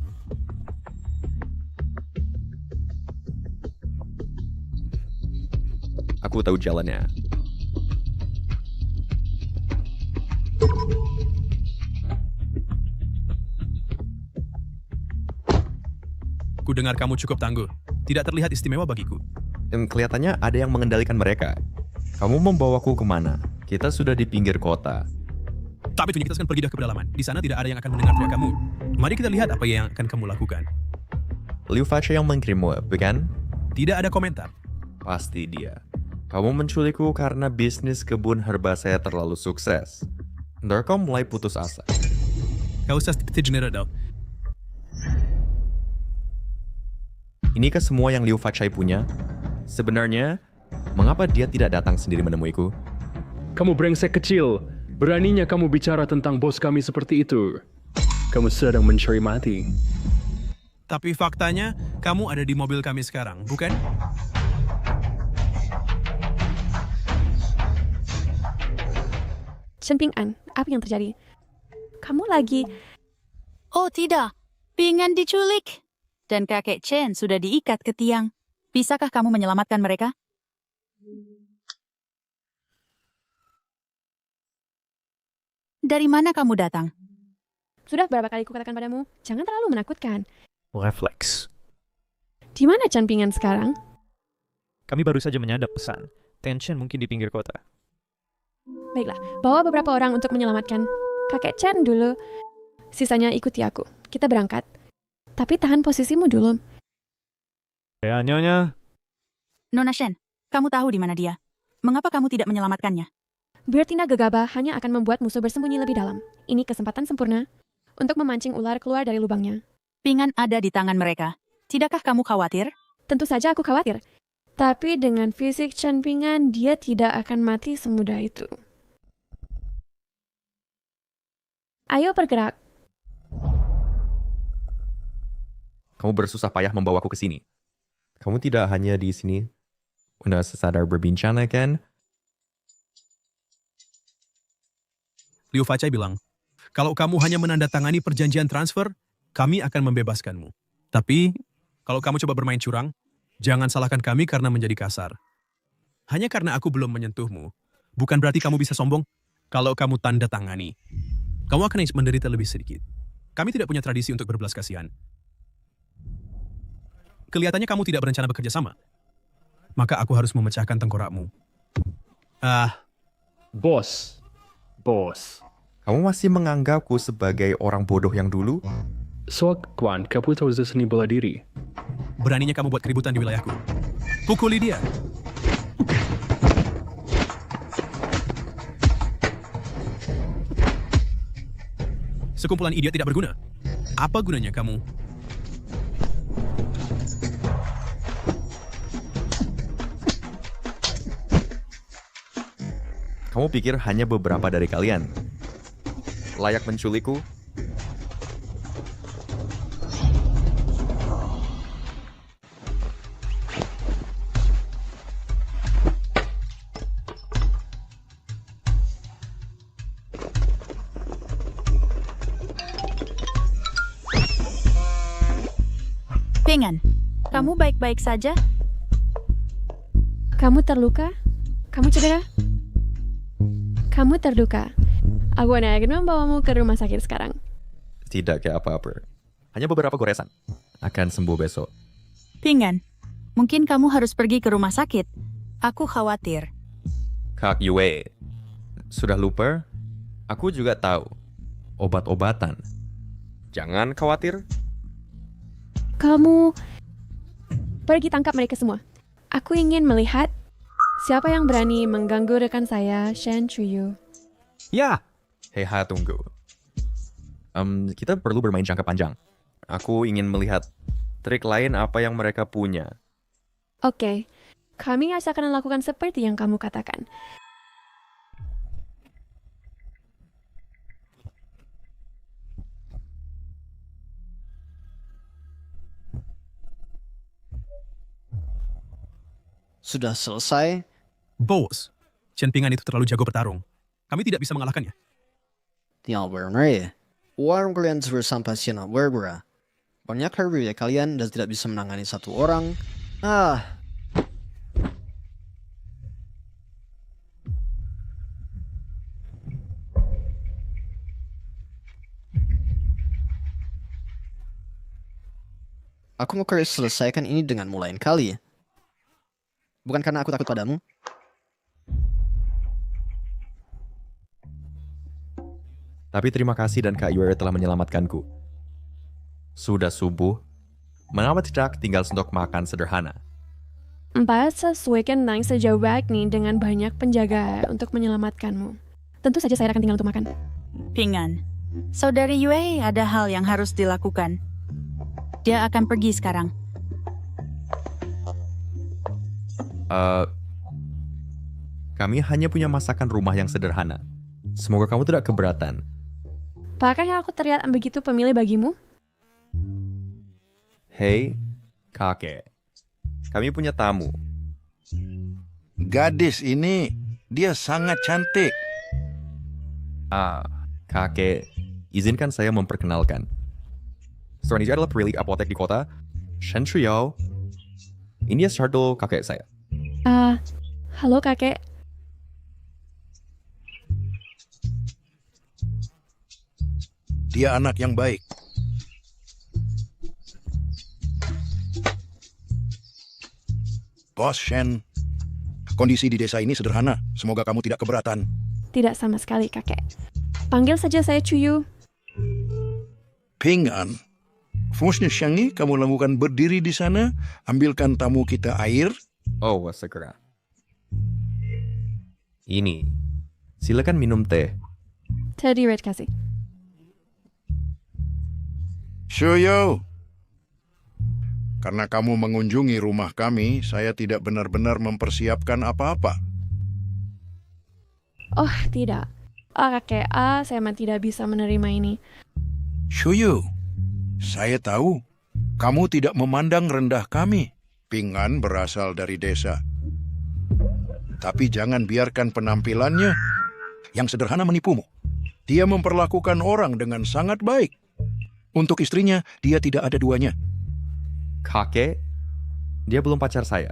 Aku tahu jalannya. Ku dengar kamu cukup tangguh. Tidak terlihat istimewa bagiku. Dan kelihatannya ada yang mengendalikan mereka. Kamu membawaku kemana? Kita sudah di pinggir kota. Tapi tunjuk kita akan pergi ke pedalaman. Di sana tidak ada yang akan mendengar teriak kamu. Mari kita lihat apa yang akan kamu lakukan. Liu Fache yang mengirimmu, bukan? Tidak ada komentar. Pasti dia. Kamu menculikku karena bisnis kebun herba saya terlalu sukses. Ntar kau mulai putus asa. Gak usah tijener dong. Inikah semua yang Liu Fache punya? Sebenarnya, mengapa dia tidak datang sendiri menemuiku? Kamu brengsek kecil. Beraninya kamu bicara tentang bos kami seperti itu. kamu sedang mencari mati. Tapi faktanya, kamu ada di mobil kami sekarang, bukan? Chen Ping-an, apa yang terjadi? Kamu lagi... Oh tidak, Ping-an diculik. Dan kakek Chen sudah diikat ke tiang. Bisakah kamu menyelamatkan mereka? Dari mana kamu datang? Sudah berapa kali kukatakan padamu, jangan terlalu menakutkan. Refleks. Di mana Chen Ping-an sekarang? Kami baru saja menyadap pesan. Tension mungkin di pinggir kota. Baiklah, bawa beberapa orang untuk menyelamatkan kakek Chen dulu. Sisanya ikuti aku. Kita berangkat. Tapi tahan posisimu dulu. Ya, Nyonya. Nona Shen, kamu tahu di mana dia? Mengapa kamu tidak menyelamatkannya? Bertindak gegabah hanya akan membuat musuh bersembunyi lebih dalam. Ini kesempatan sempurna untuk memancing ular keluar dari lubangnya. Ping-an ada di tangan mereka. Tidakkah kamu khawatir? Tentu saja aku khawatir. Tapi dengan fisik Chen Ping-an, dia tidak akan mati semudah itu. Ayo bergerak. Kamu bersusah payah membawaku ke sini. Kamu tidak hanya di sini untuk sesadar berbincang, kan? Liu Fachai bilang, kalau kamu hanya menandatangani perjanjian transfer, kami akan membebaskanmu. Tapi, kalau kamu coba bermain curang, jangan salahkan kami karena menjadi kasar. Hanya karena aku belum menyentuhmu, bukan berarti kamu bisa sombong kalau kamu tanda tangani. Kamu akan menderita lebih sedikit. Kami tidak punya tradisi untuk berbelas kasihan. Kelihatannya kamu tidak berencana bekerja sama. Maka aku harus memecahkan tengkorakmu. Bos. Kamu masih menganggapku sebagai orang bodoh yang dulu? Sok Kwan, kamu tahu seni bela diri. Beraninya kamu buat keributan di wilayahku. Pukuli dia. Sekumpulan idiot tidak berguna. Apa gunanya kamu? Kamu pikir hanya beberapa dari kalian layak menculikku? Ping-an, kamu baik-baik saja? Kamu terluka? Kamu cedera? Kamu terluka. Aku akan membawamu ke rumah sakit sekarang. Tidak kayak apa-apa. Hanya beberapa goresan. Akan sembuh besok. Ping-an, mungkin kamu harus pergi ke rumah sakit. Aku khawatir. Kak Yue, sudah lupa? Aku juga tahu. Obat-obatan. Jangan khawatir. Kamu pergi tangkap mereka semua. Aku ingin melihat siapa yang berani mengganggu rekan saya, Shen Chuyu. Ya. Hei, tunggu. Kita perlu bermain jangka panjang. Aku ingin melihat trik lain apa yang mereka punya. Oke, kami akan lakukan seperti yang kamu katakan. Sudah selesai? Bos, Chen Ping-an itu terlalu jago bertarung. Kami tidak bisa mengalahkannya. Tinggal benar. Warung kalian sampai siapa berbura. Banyak harga ya kalian dan tidak bisa menangani satu orang. Aku mau selesaikan ini dengan mulai kali. Bukan karena aku takut padamu. Tapi terima kasih dan Kak Yue telah menyelamatkanku. Sudah subuh, mengapa tidak tinggal sendok makan sederhana? Sesuaikan nang sejauh ini dengan banyak penjaga untuk menyelamatkanmu. Tentu saja saya akan tinggal untuk makan. Ping-an, Saudari Yue ada hal yang harus dilakukan. Dia akan pergi sekarang. Kami hanya punya masakan rumah yang sederhana. Semoga kamu tidak keberatan. Apakah yang aku terlihat begitu pemilih bagimu? Hei, kakek. Kami punya tamu. Gadis ini, dia sangat cantik. Kakek, izinkan saya memperkenalkan. Seorang ini adalah pemilik apotek di kota, Shen Shuyao. Ini Shardol kakek saya. Halo kakek. Dia anak yang baik. Bos Shen, kondisi di desa ini sederhana. Semoga kamu tidak keberatan. Tidak sama sekali kakek. Panggil saja saya Chuyu. Ping-an, fungsinya Shangi, kamu lakukan berdiri di sana, ambilkan tamu kita air. Oh, segera. Ini, silakan minum teh. Teddy Red kasih. Shuyo, karena kamu mengunjungi rumah kami, saya tidak benar-benar mempersiapkan apa-apa. Oh, tidak. Kakek, saya memang tidak bisa menerima ini. Shuyo, saya tahu kamu tidak memandang rendah kami. Ping-an berasal dari desa. Tapi jangan biarkan penampilannya yang sederhana menipumu. Dia memperlakukan orang dengan sangat baik. Untuk istrinya, dia tidak ada duanya. Kakek, dia belum pacar saya.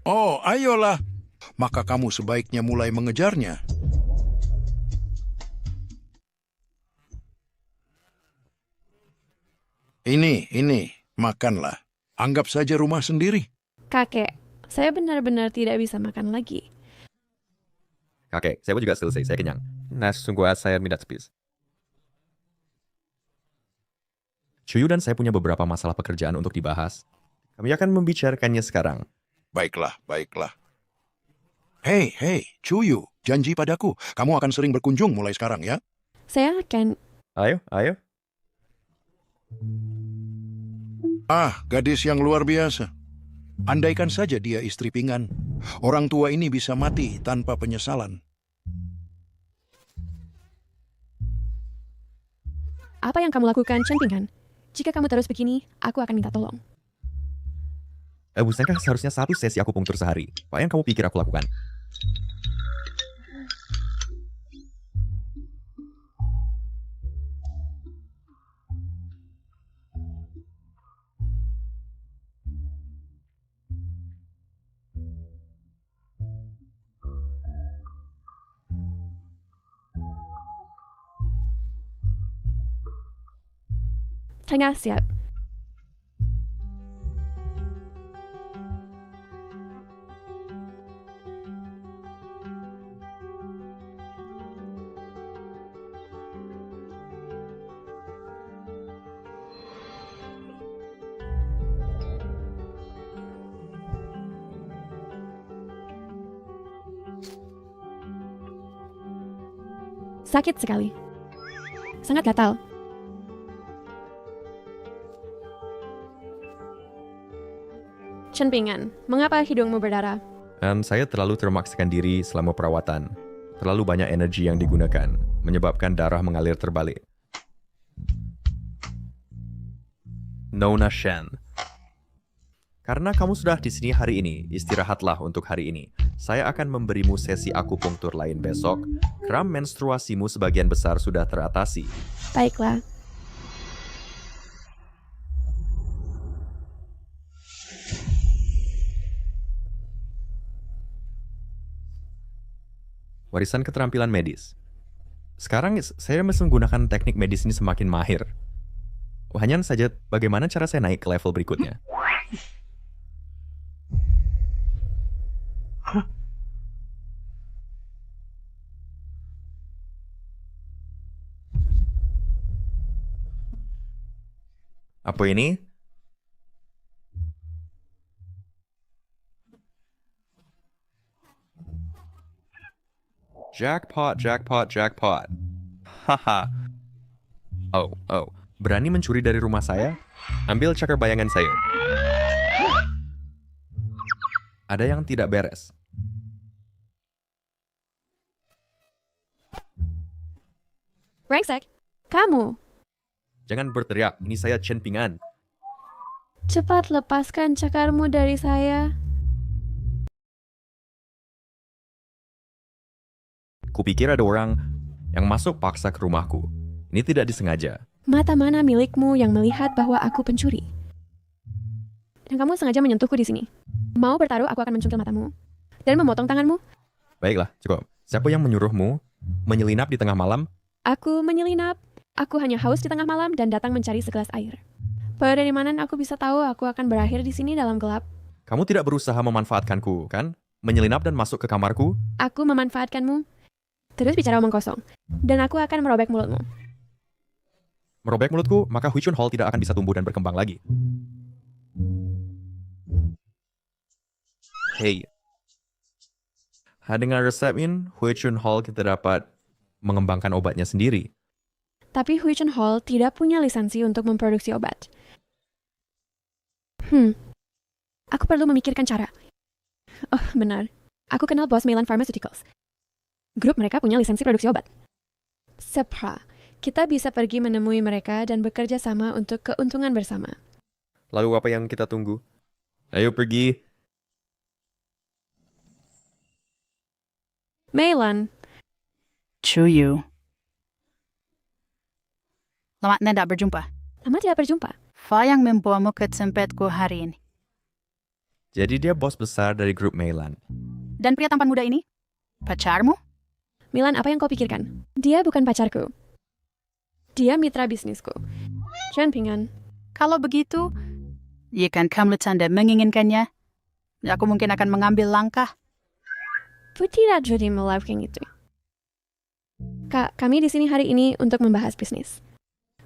Oh, ayolah. Maka kamu sebaiknya mulai mengejarnya. Ini, makanlah. Anggap saja rumah sendiri. Kakek, saya benar-benar tidak bisa makan lagi. Kakek, saya juga selesai. Saya kenyang. Nah, sungguh saya minat spes. Chuyu dan saya punya beberapa masalah pekerjaan untuk dibahas. Kami akan membicarakannya sekarang. Baiklah. Hei, Chuyu, janji padaku. Kamu akan sering berkunjung mulai sekarang ya. Saya akan... Ayo. Gadis yang luar biasa. Andaikan saja dia istri Ping-an. Orang tua ini bisa mati tanpa penyesalan. Apa yang kamu lakukan, Chen Ping-an? Jika kamu terus begini, aku akan minta tolong. Bukankah seharusnya 1 sesi akupunktur sehari? Apa yang kamu pikir aku lakukan? Tengah siap. Sakit sekali. Sangat gatal. Chen Ping-an, mengapa hidungmu berdarah? Saya terlalu termaksakan diri selama perawatan. Terlalu banyak energi yang digunakan, menyebabkan darah mengalir terbalik. Nona Shen, karena kamu sudah di sini hari ini, istirahatlah untuk hari ini. Saya akan memberimu sesi akupunktur lain besok. Kram menstruasimu sebagian besar sudah teratasi. Baiklah. Warisan keterampilan medis. Sekarang saya masih menggunakan teknik medis ini semakin mahir. Hanya saja bagaimana cara saya naik ke level berikutnya. Apa ini? Jackpot. Haha. Oh. Berani mencuri dari rumah saya? Ambil cakar bayangan saya. Ada yang tidak beres. Brengsek, Kamu, Jangan berteriak, ini saya Chen Pingan. cepat lepaskan cakarmu dari saya. Kupikir ada orang yang masuk paksa ke rumahku. Ini tidak disengaja. Mata mana milikmu yang melihat bahwa aku pencuri? Dan kamu sengaja menyentuhku di sini. Mau bertaruh, aku akan mencungkil matamu dan memotong tanganmu. Baiklah, cukup. Siapa yang menyuruhmu menyelinap di tengah malam? Aku menyelinap. Aku hanya haus di tengah malam dan datang mencari segelas air. Dari mana aku bisa tahu aku akan berakhir di sini dalam gelap? Kamu tidak berusaha memanfaatkanku, kan? Menyelinap dan masuk ke kamarku? Aku memanfaatkanmu. Terus bicara omong kosong. Dan aku akan merobek mulutmu. Merobek mulutku, maka Hui Chun Hall tidak akan bisa tumbuh dan berkembang lagi. Hey. Dengan resep ini, Hui Chun Hall kita dapat mengembangkan obatnya sendiri. Tapi Hui Chun Hall tidak punya lisensi untuk memproduksi obat. Aku perlu memikirkan cara. Oh, benar. Aku kenal bos Meylan Pharmaceuticals. Grup mereka punya lisensi produksi obat. Sepra, kita bisa pergi menemui mereka dan bekerja sama untuk keuntungan bersama. Lalu apa yang kita tunggu? Ayo pergi. Meylan, Chuyu. Lama tidak berjumpa. lama tidak berjumpa. Fa yang membawamu ke tempatku hari ini. Jadi dia bos besar dari grup Meylan. Dan pria tampan muda ini? Pacarmu? Milan, apa yang kau pikirkan? Dia bukan pacarku. Dia mitra bisnisku. Chen Pingan. Kalau begitu, jika kamu tanda menginginkannya, aku mungkin akan mengambil langkah. Aku tidak jadi melakukan itu. Kak, kami di sini hari ini untuk membahas bisnis.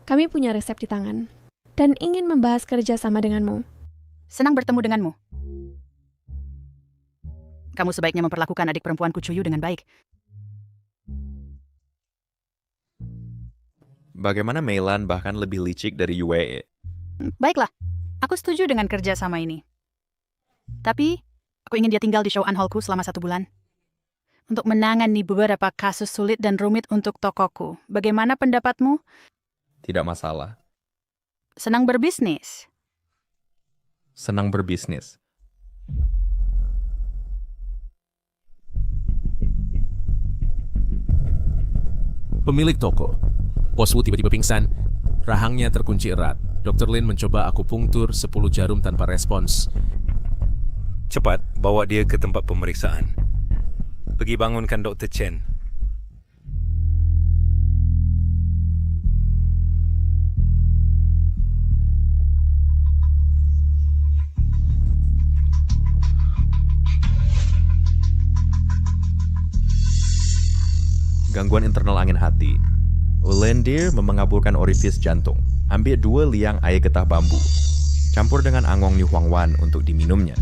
Kami punya resep di tangan dan ingin membahas kerja sama denganmu. Senang bertemu denganmu. Kamu sebaiknya memperlakukan adik perempuanku Chuyu dengan baik. Bagaimana Meylan bahkan lebih licik dari Yue? Baiklah, aku setuju dengan kerja sama ini. Tapi, aku ingin dia tinggal di Shouan Hallku selama 1 bulan. Untuk menangani beberapa kasus sulit dan rumit untuk tokoku. Bagaimana pendapatmu? Tidak masalah. Senang berbisnis. Senang berbisnis. Pemilik toko. Bosmu tiba-tiba pingsan. Rahangnya terkunci erat. Dr. Lin mencoba akupunktur 10 jarum tanpa respons. Cepat, bawa dia ke tempat pemeriksaan. Pergi bangunkan Dr. Chen. Gangguan internal angin hati. Ulendir mengabulkan orifis jantung. Ambil 2 liang air getah bambu. Campur dengan angong New Huang Wan untuk diminumnya.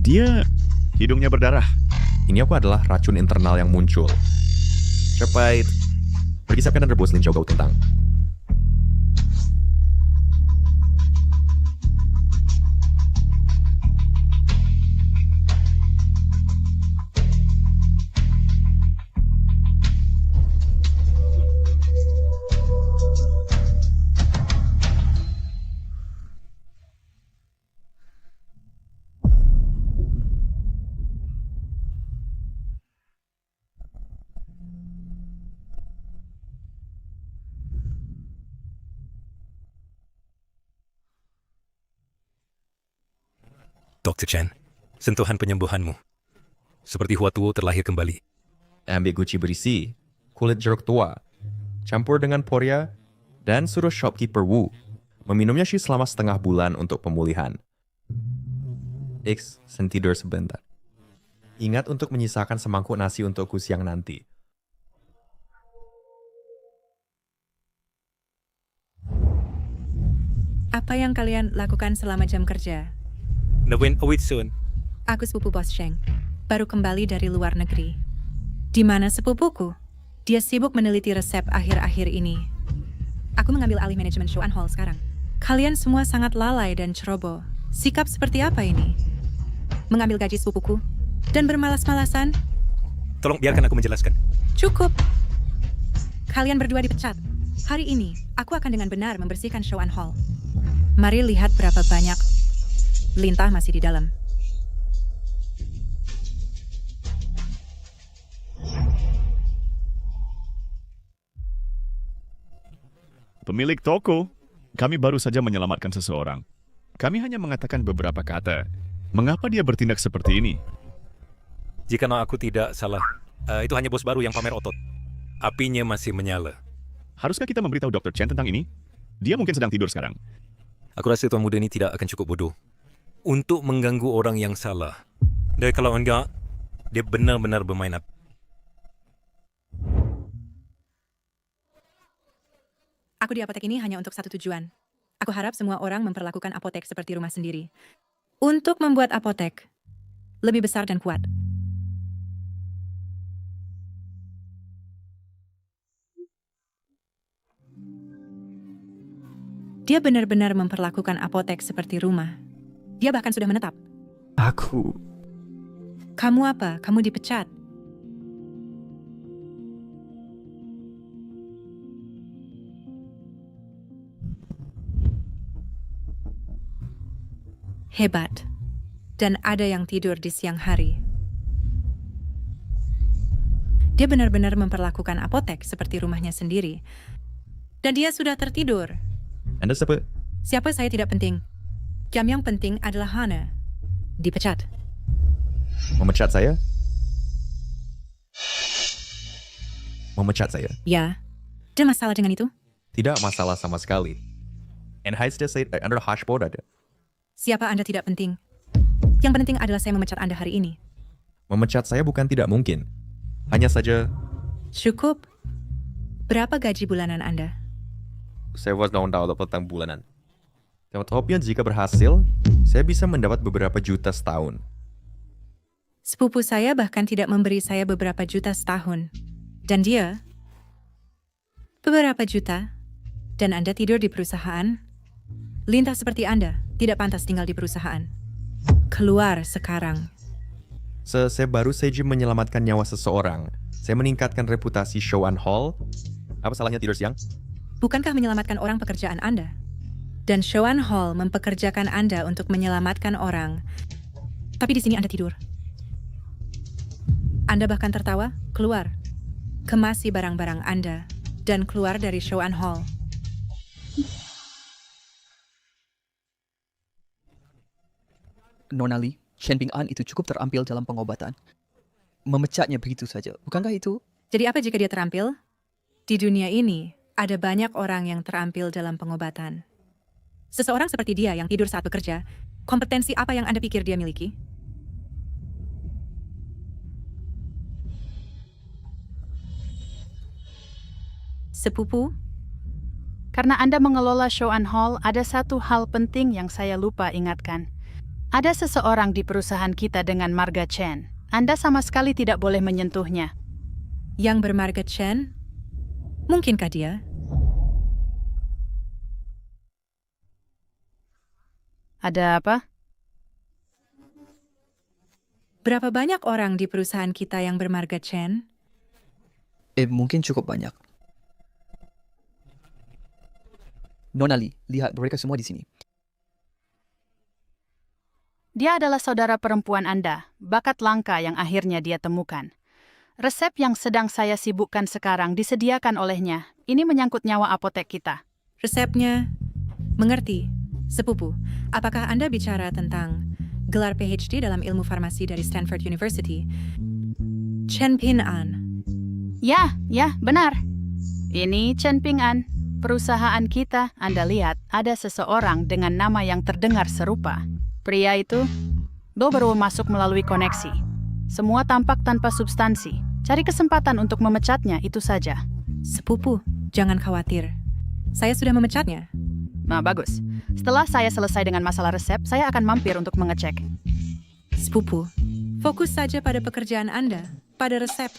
Dia hidungnya berdarah. Ini aku adalah racun internal yang muncul. Cepat. Pergi siapkan dan rebus lincau gau kentang. Dr. Chen, sentuhan penyembuhanmu. Seperti Hua Tuo terlahir kembali. Ambil guci berisi, kulit jeruk tua, campur dengan poria, dan suruh shopkeeper Wu meminumnya selama 1/2 bulan untuk pemulihan. X, tidur sebentar. Ingat untuk menyisakan semangkuk nasi untukku siang nanti. Apa yang kalian lakukan selama jam kerja? Nawin Awitsun. Aku sepupu Bos Sheng, baru kembali dari luar negeri. Di mana sepupuku? Dia sibuk meneliti resep akhir-akhir ini. Aku mengambil alih manajemen Shouan Hall sekarang. Kalian semua sangat lalai dan ceroboh. Sikap seperti apa ini? Mengambil gaji sepupuku dan bermalas-malasan? Tolong biarkan aku menjelaskan. Cukup. Kalian berdua dipecat. Hari ini, aku akan dengan benar membersihkan Showan Hall. Mari lihat berapa banyak lintah masih di dalam. Pemilik toko, kami baru saja menyelamatkan seseorang. Kami hanya mengatakan beberapa kata. Mengapa dia bertindak seperti ini? Jika aku tidak salah, itu hanya bos baru yang pamer otot. Apinya masih menyala. Haruskah kita memberitahu Dr. Chen tentang ini? Dia mungkin sedang tidur sekarang. Aku rasa tuan muda ini tidak akan cukup bodoh untuk mengganggu orang yang salah. Dan kalau enggak, dia benar-benar bermain api. Aku di apotek ini hanya untuk satu tujuan. Aku harap semua orang memperlakukan apotek seperti rumah sendiri. Untuk membuat apotek lebih besar dan kuat. Dia benar-benar memperlakukan apotek seperti rumah. Dia bahkan sudah menetap. Aku... Kamu apa? Kamu dipecat. Hebat. Dan ada yang tidur di siang hari. Dia benar-benar memperlakukan apotek seperti rumahnya sendiri. Dan dia sudah tertidur. Anda siapa? Siapa saya tidak penting. Yang penting adalah Hana. Dipecat. Memecat saya? Memecat saya? Ya. Ada masalah dengan itu? Tidak masalah sama sekali. And heißt der Zeit under Hashboard ada? Siapa Anda tidak penting. Yang penting adalah saya memecat Anda hari ini. Memecat saya bukan tidak mungkin. Hanya saja... Cukup. Berapa gaji bulanan Anda? Saya tahu tentang bulanan. Tapi jika berhasil, saya bisa mendapat beberapa juta setahun. Sepupu saya bahkan tidak memberi saya beberapa juta setahun. Dan dia... beberapa juta. Dan Anda tidur di perusahaan? Lintas seperti Anda tidak pantas tinggal di perusahaan. Keluar sekarang. Saya baru saja menyelamatkan nyawa seseorang. Saya meningkatkan reputasi Showan Hall. Apa salahnya tidur siang? Bukankah menyelamatkan orang pekerjaan Anda? Dan Showan Hall mempekerjakan Anda untuk menyelamatkan orang. Tapi di sini Anda tidur. Anda bahkan tertawa, keluar. Kemasi barang-barang Anda. Dan keluar dari Showan Hall. Nona Lee, Shen Ping-an itu cukup terampil dalam pengobatan. Memecatnya begitu saja, bukankah itu? Jadi apa jika dia terampil? Di dunia ini, ada banyak orang yang terampil dalam pengobatan. Seseorang seperti dia yang tidur saat bekerja, kompetensi apa yang Anda pikir dia miliki? Sepupu? Karena Anda mengelola Showan Hall, ada satu hal penting yang saya lupa ingatkan. Ada seseorang di perusahaan kita dengan marga Chen. Anda sama sekali tidak boleh menyentuhnya. Yang bermarga Chen? Mungkinkah dia? Ada apa? Berapa banyak orang di perusahaan kita yang bermarga Chen? Mungkin cukup banyak. Nona Lee, lihat mereka semua di sini. Dia adalah saudara perempuan Anda, bakat langka yang akhirnya dia temukan. Resep yang sedang saya sibukkan sekarang disediakan olehnya. Ini menyangkut nyawa apotek kita. Resepnya? Mengerti. Sepupu, apakah Anda bicara tentang gelar PhD dalam ilmu farmasi dari Stanford University? Chen Ping-an. Ya, benar. Ini Chen Ping-an. Perusahaan kita, Anda lihat, ada seseorang dengan nama yang terdengar serupa. Pria itu, baru masuk melalui koneksi. Semua tampak tanpa substansi. Cari kesempatan untuk memecatnya, itu saja. Sepupu, jangan khawatir. Saya sudah memecatnya. Nah, bagus. Setelah saya selesai dengan masalah resep, saya akan mampir untuk mengecek. Sepupu, fokus saja pada pekerjaan Anda, pada resep.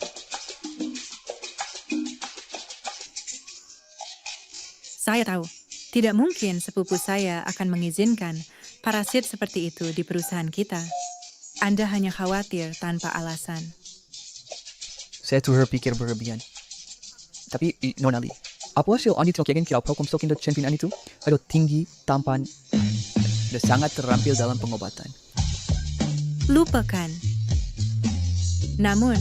Saya tahu. Tidak mungkin sepupu saya akan mengizinkan parasit seperti itu di perusahaan kita. Anda hanya khawatir tanpa alasan. Saya tuh berpikir berlebihan. Tapi, Nona Lee, apa hasil Andi yakin kira kau komstokin dari Chen Ping'an itu? Ada tinggi, tampan, dan sangat terampil dalam pengobatan. Lupakan. Namun,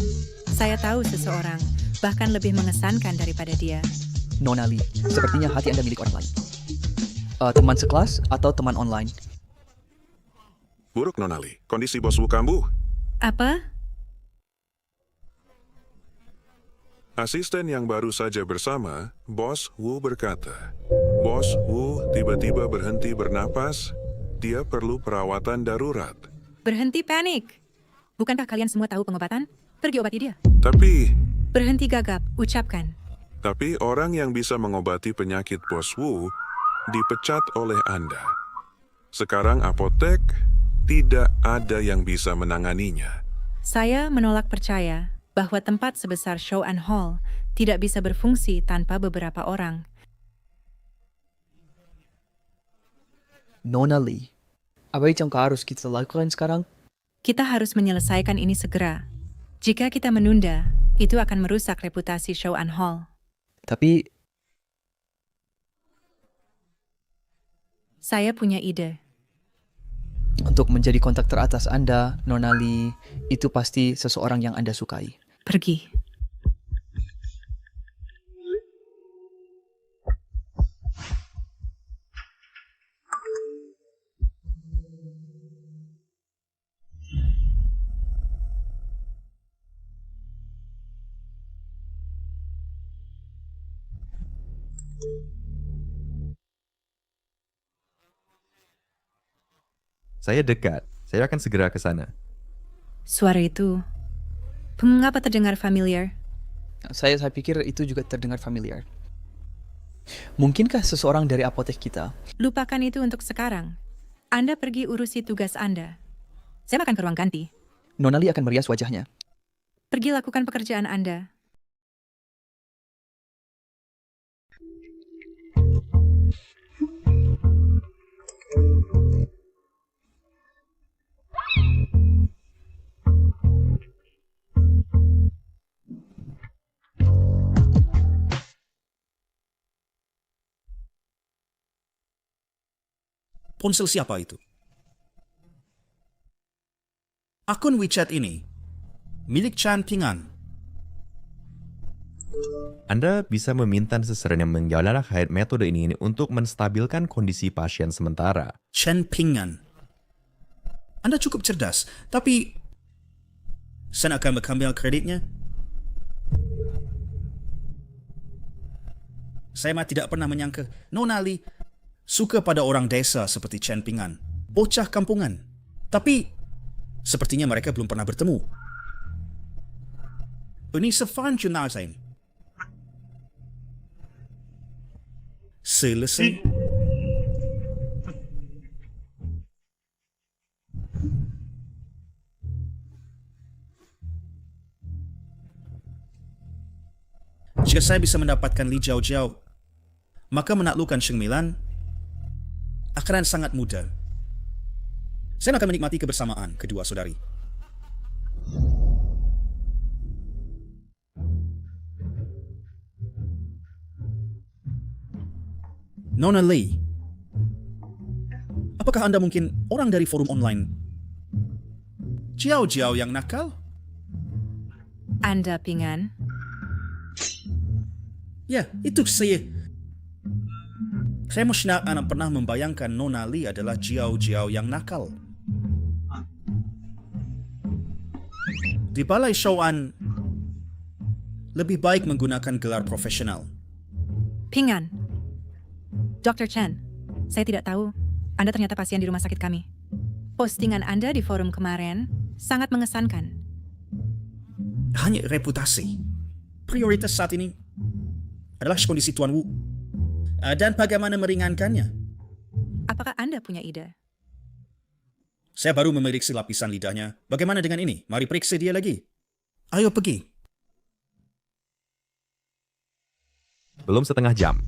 saya tahu seseorang bahkan lebih mengesankan daripada dia. Nona Lee, sepertinya hati Anda milik orang lain. Teman sekelas atau teman online? Buruk, Nonali. Kondisi bos Wu kambuh. Apa? Asisten yang baru saja bersama, Bos Wu berkata, Bos Wu tiba-tiba berhenti bernapas, dia perlu perawatan darurat. Berhenti panik. Bukankah kalian semua tahu pengobatan? Pergi obati dia. Tapi Berhenti gagap, ucapkan. orang yang bisa mengobati penyakit Bos Wu dipecat oleh Anda. Sekarang apotek tidak ada yang bisa menanganinya. Saya menolak percaya bahwa tempat sebesar Show and Hall tidak bisa berfungsi tanpa beberapa orang. Nona Lee, apa yang harus kita lakukan sekarang? Kita harus menyelesaikan ini segera. Jika kita menunda, itu akan merusak reputasi Show and Hall. Tapi, saya punya ide. untuk menjadi kontak teratas Anda, Nona Lee, itu pasti seseorang yang Anda sukai. Pergi. Saya dekat. Saya akan segera ke sana. Suara itu, mengapa terdengar familiar? Saya pikir itu juga terdengar familiar. Mungkinkah seseorang dari apotek kita? Lupakan itu untuk sekarang. Anda pergi urusi tugas Anda. Saya akan ke ruang ganti. Nona Lee akan merias wajahnya. Pergi lakukan pekerjaan Anda. Ponsel siapa itu? Akun WeChat ini milik Chen Ping'an. Anda bisa meminta seseorang yang menjalankan metode ini untuk menstabilkan kondisi pasien sementara. Chen Ping'an. Anda cukup cerdas, tapi saya akan mengambil kreditnya. Saya tidak pernah menyangka Nona Lee suka pada orang desa seperti Chen Ping'an, bocah kampungan. Tapi, sepertinya mereka belum pernah bertemu. Ini sefanjunazin. Selesai. Jika saya bisa mendapatkan Li Jiao, maka menaklukkan Sheng Milan akan sangat mudah. Saya akan menikmati kebersamaan kedua saudari. Nona Lee, apakah Anda mungkin orang dari forum online Jiao yang nakal? Anda Ping'an? Ya, itu saya. Saya musnah anak pernah membayangkan Nona Lee adalah Jiao yang nakal. Di balai Shou'an, lebih baik menggunakan gelar profesional. Ping'an. Dr. Chen, saya tidak tahu. Anda ternyata pasien di rumah sakit kami. Postingan Anda di forum kemarin sangat mengesankan. Hanya reputasi. Prioritas saat ini adalah kondisi Tuan Wu. Dan bagaimana meringankannya? Apakah Anda punya ide? Saya baru memeriksa lapisan lidahnya. Bagaimana dengan ini? Mari periksa dia lagi. Ayo pergi. Belum setengah jam.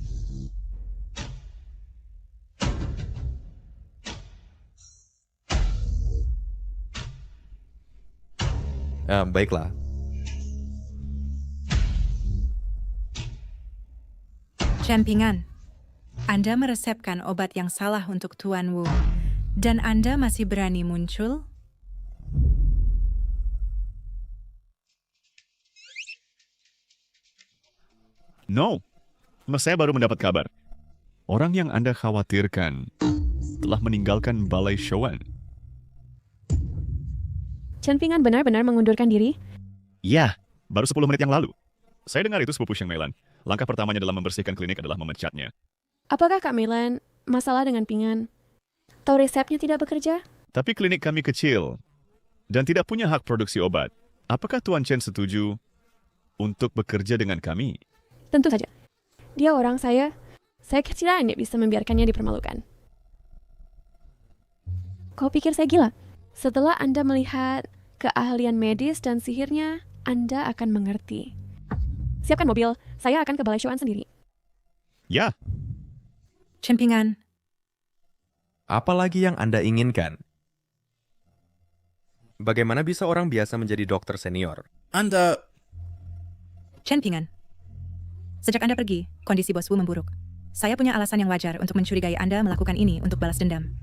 Baiklah. Champingan, Anda meresepkan obat yang salah untuk Tuan Wu, dan Anda masih berani muncul? No, saya baru mendapat kabar. Orang yang Anda khawatirkan telah meninggalkan Balai Shouan. Champingan benar-benar mengundurkan diri? Ya, baru 10 menit yang lalu. Saya dengar itu sepupu Sheng Meilan. Langkah pertamanya dalam membersihkan klinik adalah memecatnya. Apakah Kak Meilan masalah dengan Pingan? Tahu resepnya tidak bekerja? Tapi klinik kami kecil dan tidak punya hak produksi obat. Apakah Tuan Chen setuju untuk bekerja dengan kami? Tentu saja. Dia orang saya kira Anda bisa membiarkannya dipermalukan. Kau pikir saya gila? Setelah Anda melihat keahlian medis dan sihirnya, Anda akan mengerti. Siapkan mobil, saya akan ke Balai Shouan sendiri. Ya. Champingan, Apalagi yang Anda inginkan? Bagaimana bisa orang biasa menjadi dokter senior? Anda... Champingan. Sejak Anda pergi, kondisi Bos Wu memburuk. Saya punya alasan yang wajar untuk mencurigai Anda melakukan ini untuk balas dendam.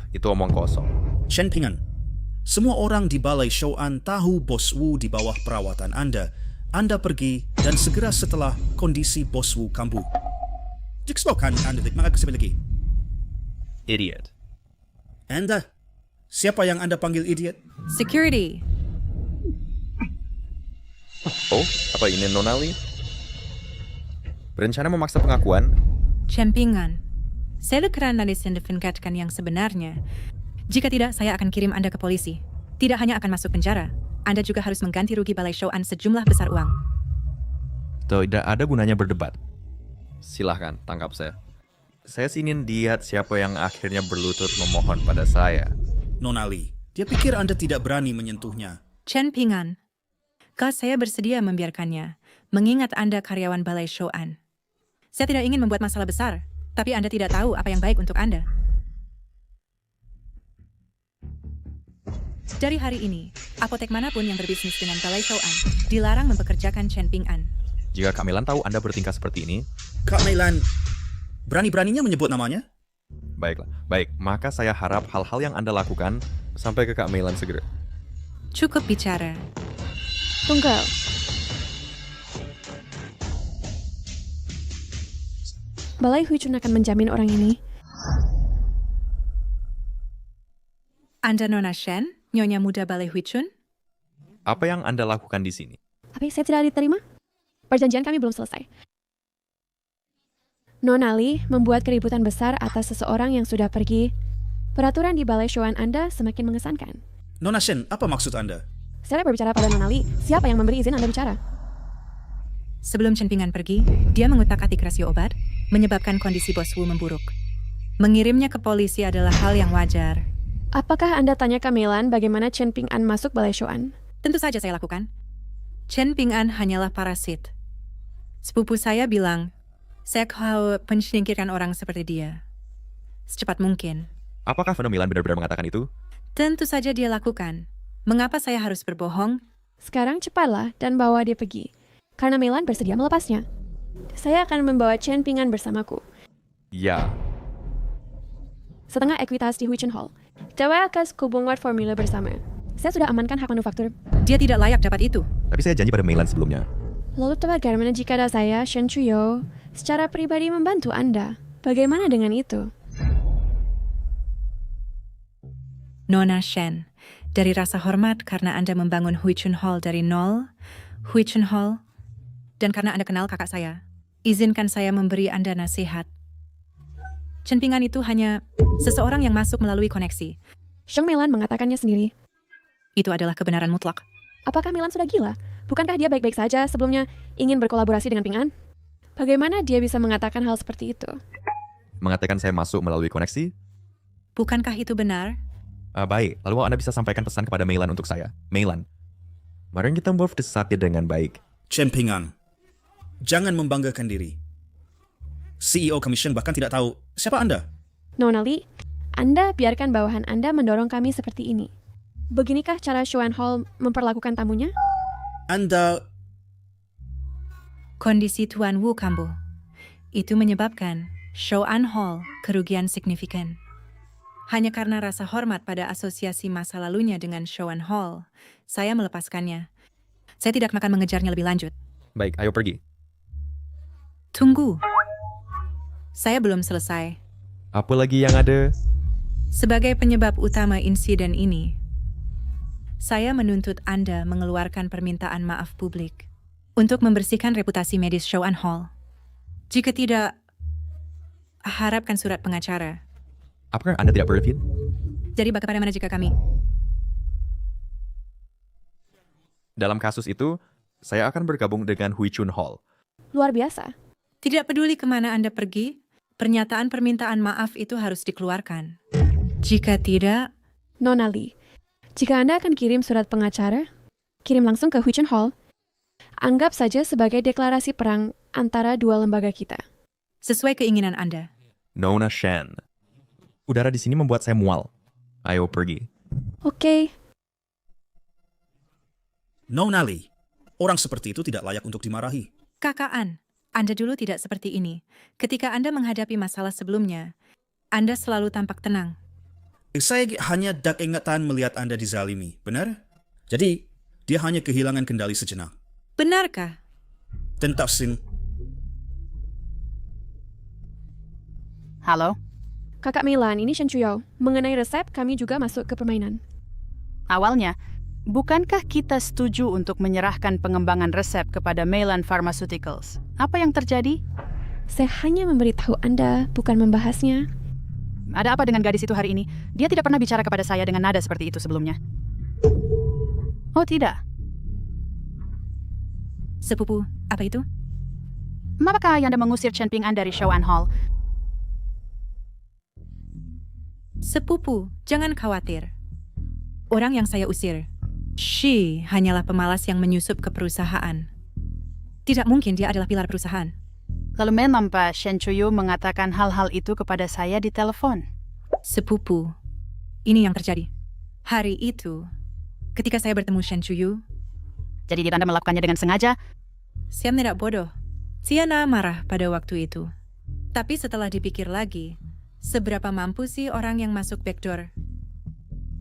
Itu omong kosong. Champingan, semua orang di Balai Shouan tahu Bos Wu di bawah perawatan Anda. Anda pergi dan segera setelah kondisi Bos Wu kambuh. Jiksokan Anda maka sekali lagi. Idiot. Anda, siapa yang Anda panggil idiot? Security. Oh, apa ini Nonali? Berencana memaksa pengakuan? Champingan. Saya kerana disindifikatkan yang sebenarnya. Jika tidak, saya akan kirim Anda ke polisi. Tidak hanya akan masuk penjara, Anda juga harus mengganti rugi Balai Shouan sejumlah besar uang. Tidak ada gunanya berdebat. Silahkan, tangkap saya. Saya ingin lihat siapa yang akhirnya berlutut memohon pada saya. Nonali, dia pikir Anda tidak berani menyentuhnya. Champingan. Saya bersedia membiarkannya, mengingat Anda karyawan Balai Shouan. Saya tidak ingin membuat masalah besar, tapi Anda tidak tahu apa yang baik untuk Anda. Dari hari ini, apotek manapun yang berbisnis dengan Balai Shouan dilarang mempekerjakan Chen Ping'an. Jika Kak Meilan tahu Anda bertingkah seperti ini... Kak Meilan, berani-beraninya menyebut namanya? Baiklah, baik. Maka saya harap hal-hal yang Anda lakukan sampai ke Kak Meilan segera. Cukup bicara. Tunggal. Balai Huicun akan menjamin orang ini. Anda Nona Shen, Nyonya Muda Balai Huicun? Apa yang Anda lakukan di sini? Tapi saya tidak diterima. Perjanjian kami belum selesai. Nonali membuat keributan besar atas seseorang yang sudah pergi. Peraturan di Balai Shouan Anda semakin mengesankan. Nona Shen, apa maksud Anda? Saya berbicara pada Nonali. Siapa yang memberi izin Anda bicara? Sebelum Chen Ping'an pergi, dia mengutak-atik rasio obat, menyebabkan kondisi Bos Wu memburuk. Mengirimnya ke polisi adalah hal yang wajar. Apakah Anda tanya ke Meilan bagaimana Chen Ping'an masuk Balai Shouan? Tentu saja saya lakukan. Chen Ping'an hanyalah parasit. Sepupu saya bilang, saya mau menyingkirkan orang seperti dia. Secepat mungkin. Apakah Vano Meilan benar-benar mengatakan itu? Tentu saja dia lakukan. Mengapa saya harus berbohong? Sekarang cepatlah dan bawa dia pergi. Karena Meilan bersedia melepasnya. Saya akan membawa Chen Ping'an bersamaku. Ya. Setengah ekuitas di Huicun Hall. Dewa akan kubungan formula bersama. Saya sudah amankan hak manufaktur. Dia tidak layak dapat itu. Tapi saya janji pada Meilan sebelumnya. Lalu bagaimana jika ada saya, Shen Chuyo, secara pribadi membantu Anda? Bagaimana dengan itu? Nona Shen, dari rasa hormat karena Anda membangun Huicun Hall dari nol, Huicun Hall, dan karena Anda kenal kakak saya, izinkan saya memberi Anda nasihat. Chen Ping'an itu hanya seseorang yang masuk melalui koneksi. Sheng Meilan mengatakannya sendiri. Itu adalah kebenaran mutlak. Apakah Meilan sudah gila? Bukankah dia baik-baik saja sebelumnya ingin berkolaborasi dengan Ping'an? Bagaimana dia bisa mengatakan hal seperti itu? Mengatakan saya masuk melalui koneksi? Bukankah itu benar? Baik, lalu Anda bisa sampaikan pesan kepada Meilan untuk saya. Meilan, mari kita membuat desatnya dengan baik. Chen Ping'an, jangan membanggakan diri. CEO Commission bahkan tidak tahu siapa Anda. Nona Li, Anda biarkan bawahan Anda mendorong kami seperti ini. Beginikah cara Shoan Hall memperlakukan tamunya? Anda Kondisi Tuan Wu kambuh. Itu menyebabkan Shoan Hall kerugian signifikan. Hanya karena rasa hormat pada asosiasi masa lalunya dengan Shoan Hall, saya melepaskannya. Saya tidak akan mengejarnya lebih lanjut. Baik, ayo pergi. Tunggu. Saya belum selesai. Apa lagi yang ada? Sebagai penyebab utama insiden ini, saya menuntut Anda mengeluarkan permintaan maaf publik untuk membersihkan reputasi medis Shoan Hall. Jika tidak, harapkan surat pengacara. Apakah Anda tidak berlebih? Jadi bagaimana jika kami? Dalam kasus itu, saya akan bergabung dengan Hui Chun Hall. Luar biasa. Tidak peduli kemana Anda pergi, pernyataan permintaan maaf itu harus dikeluarkan. Jika tidak... Nona Lee, jika Anda akan kirim surat pengacara, kirim langsung ke Hui Chun Hall. Anggap saja sebagai deklarasi perang antara dua lembaga kita. Sesuai keinginan Anda. Nona Shan. Udara di sini membuat saya mual. Ayo pergi. Oke. Nona Lee, orang seperti itu tidak layak untuk dimarahi. Kakak An, Anda dulu tidak seperti ini. Ketika Anda menghadapi masalah sebelumnya, Anda selalu tampak tenang. Saya hanya dak ingatan melihat Anda dizalimi, benar? Jadi, dia hanya kehilangan kendali sejenak. Benarkah? Tentang Sin. Halo? Kakak Milan, ini Shen Chuyao. Mengenai resep, kami juga masuk ke permainan. Awalnya, bukankah kita setuju untuk menyerahkan pengembangan resep kepada Mylan Pharmaceuticals? Apa yang terjadi? Saya hanya memberitahu Anda, bukan membahasnya. Ada apa dengan gadis itu hari ini? Dia tidak pernah bicara kepada saya dengan nada seperti itu sebelumnya. Oh tidak. Sepupu, apa itu? Mengapakah Anda mengusir Chen Ping An dari Shoan Hall? Sepupu, jangan khawatir. Orang yang saya usir, Shi hanyalah pemalas yang menyusup ke perusahaan. Tidak mungkin dia adalah pilar perusahaan. Lalu memang Pak Shen Chuyu mengatakan hal-hal itu kepada saya di telepon. Sepupu, ini yang terjadi. Hari itu, ketika saya bertemu Shen Chuyu, jadi Anda melakukannya dengan sengaja? Siam tidak bodoh. Siana marah pada waktu itu. Tapi setelah dipikir lagi, seberapa mampu sih orang yang masuk backdoor?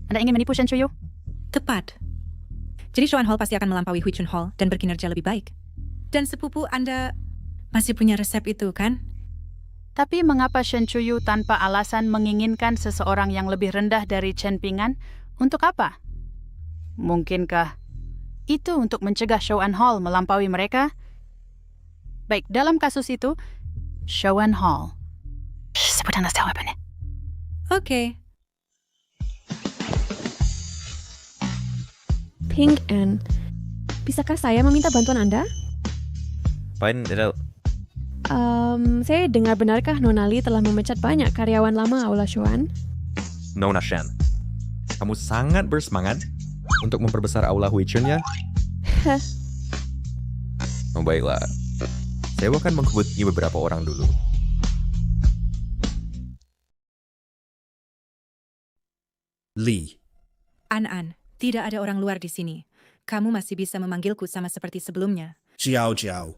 Anda ingin menipu Shen Chuyu? Tepat. Jadi Shoan Hall pasti akan melampaui Hui Chun Hall dan berkinerja lebih baik. Dan sepupu Anda masih punya resep itu, kan? Tapi mengapa Shen Chuyu tanpa alasan menginginkan seseorang yang lebih rendah dari Chen Ping An? Untuk apa? Mungkinkah itu untuk mencegah Shoan Hall melampaui mereka? Baik, dalam kasus itu, Shoan Hall. Sebut Anda jawabannya. Oke. Ping An, bisakah saya meminta bantuan Anda? Pain, Saya dengar benarkah Nona Lee telah memecat banyak karyawan lama Aula Shoan? Nona Shan. Kamu sangat bersemangat untuk memperbesar aula Hui Chun ya? Oh baiklah. Saya akan menghubungi beberapa orang dulu. Lee. An, tidak ada orang luar di sini. Kamu masih bisa memanggilku sama seperti sebelumnya. Jiao Jiao.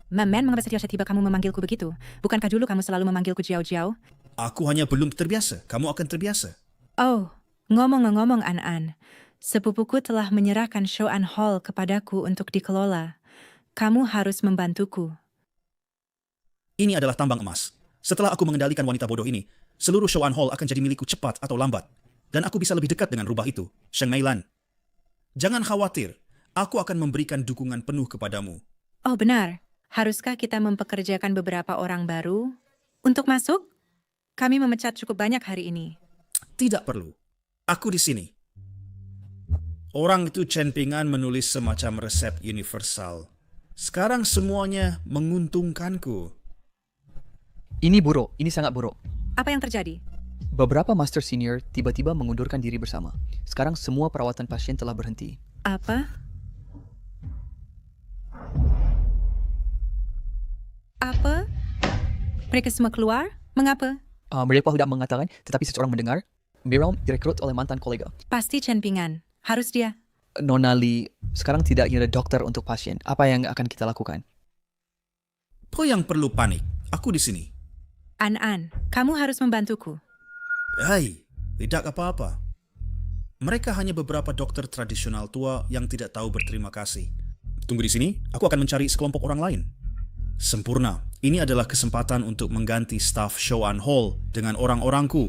Mamen, mengapa setiap tiba kamu memanggilku begitu? Bukankah dulu kamu selalu memanggilku Jiao Jiao? Aku hanya belum terbiasa. Kamu akan terbiasa. Oh, ngomong-ngomong An, sepupuku telah menyerahkan Shoan Hall kepadaku untuk dikelola. Kamu harus membantuku. Ini adalah tambang emas. Setelah aku mengendalikan wanita bodoh ini, seluruh Shoan Hall akan jadi milikku cepat atau lambat. Dan aku bisa lebih dekat dengan rubah itu, Sheng Meilan. Jangan khawatir, aku akan memberikan dukungan penuh kepadamu. Oh benar, haruskah kita mempekerjakan beberapa orang baru? Untuk masuk? Kami memecat cukup banyak hari ini. Tidak perlu. Aku di sini. Orang itu Chen Ping An menulis semacam resep universal. Sekarang semuanya menguntungkanku. Ini buruk, ini sangat buruk. Apa yang terjadi? Beberapa master senior tiba-tiba mengundurkan diri bersama. Sekarang semua perawatan pasien telah berhenti. Apa? Apa? Mereka semua keluar? Mengapa? Mereka tidak mengatakan, tetapi seseorang mendengar. Miriam direkrut oleh mantan kolega. Pasti Chen Pingan. Harus dia. Nona Lee sekarang tidak ada dokter untuk pasien. Apa yang akan kita lakukan? Kau yang perlu panik. Aku di sini. An, kamu harus membantuku. Hai, tidak apa-apa. Mereka hanya beberapa dokter tradisional tua yang tidak tahu berterima kasih. Tunggu di sini, aku akan mencari sekelompok orang lain. Sempurna. Ini adalah kesempatan untuk mengganti staf Shoan Hall dengan orang-orangku.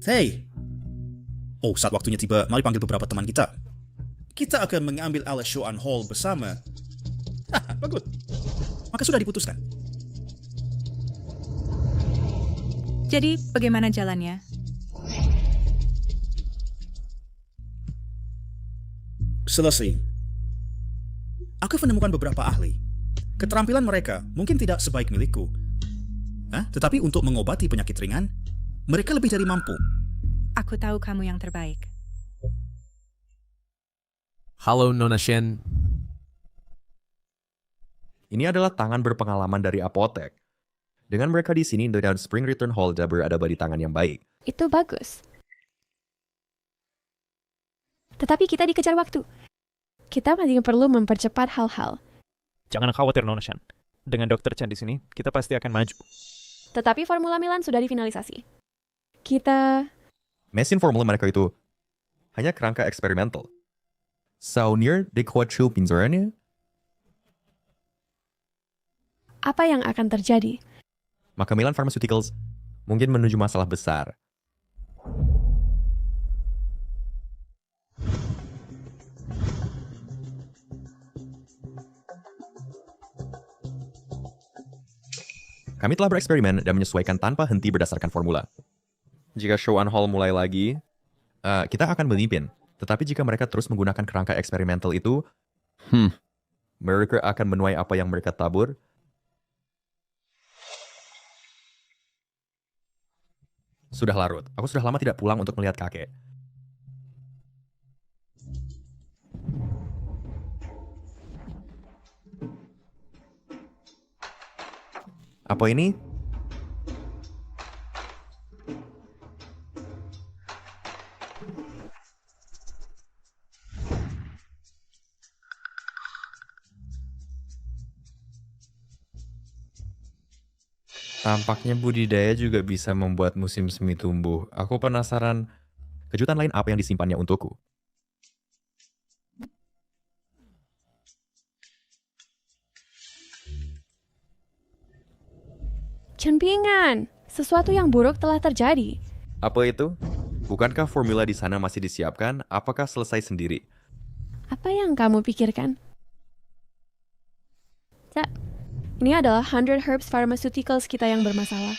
Hey! Oh, saat waktunya tiba, mari panggil beberapa teman kita. Kita akan mengambil alih Shoan Hall bersama. Haha, bagus. Maka sudah diputuskan. Jadi, bagaimana jalannya? Selesai. Aku menemukan beberapa ahli. Keterampilan mereka mungkin tidak sebaik milikku. Tetapi untuk mengobati penyakit ringan, mereka lebih dari mampu. Aku tahu kamu yang terbaik. Halo Nona Shen. Ini adalah tangan berpengalaman dari apotek. Dengan mereka di sini, dengan Spring Return Hall berada di tangan yang baik. Itu bagus. Tetapi kita dikejar waktu. Kita masih perlu mempercepat hal-hal. Jangan khawatir, Nona Shen. Dengan Dr. Chen di sini, kita pasti akan maju. Tetapi Formula Milan sudah difinalisasi. Kita... Mesin formula mereka itu hanya kerangka eksperimental. Saunier de Quattro pinzerannya? Apa yang akan terjadi? Maka Milan Pharmaceuticals mungkin menuju masalah besar. Kami telah bereksperimen dan menyesuaikan tanpa henti berdasarkan formula. Jika Shoan Hall mulai lagi, kita akan memimpin. Tetapi jika mereka terus menggunakan kerangka eksperimental itu, mereka akan menuai apa yang mereka tabur. Sudah larut. Aku sudah lama tidak pulang untuk melihat kakek. Apa ini? Tampaknya budidaya juga bisa membuat musim semi tumbuh. Aku penasaran kejutan lain apa yang disimpannya untukku. Chen Pingan, sesuatu yang buruk telah terjadi. Apa itu? Bukankah formula di sana masih disiapkan? Apakah selesai sendiri? Apa yang kamu pikirkan? Ini adalah 100 Herbs Pharmaceuticals kita yang bermasalah.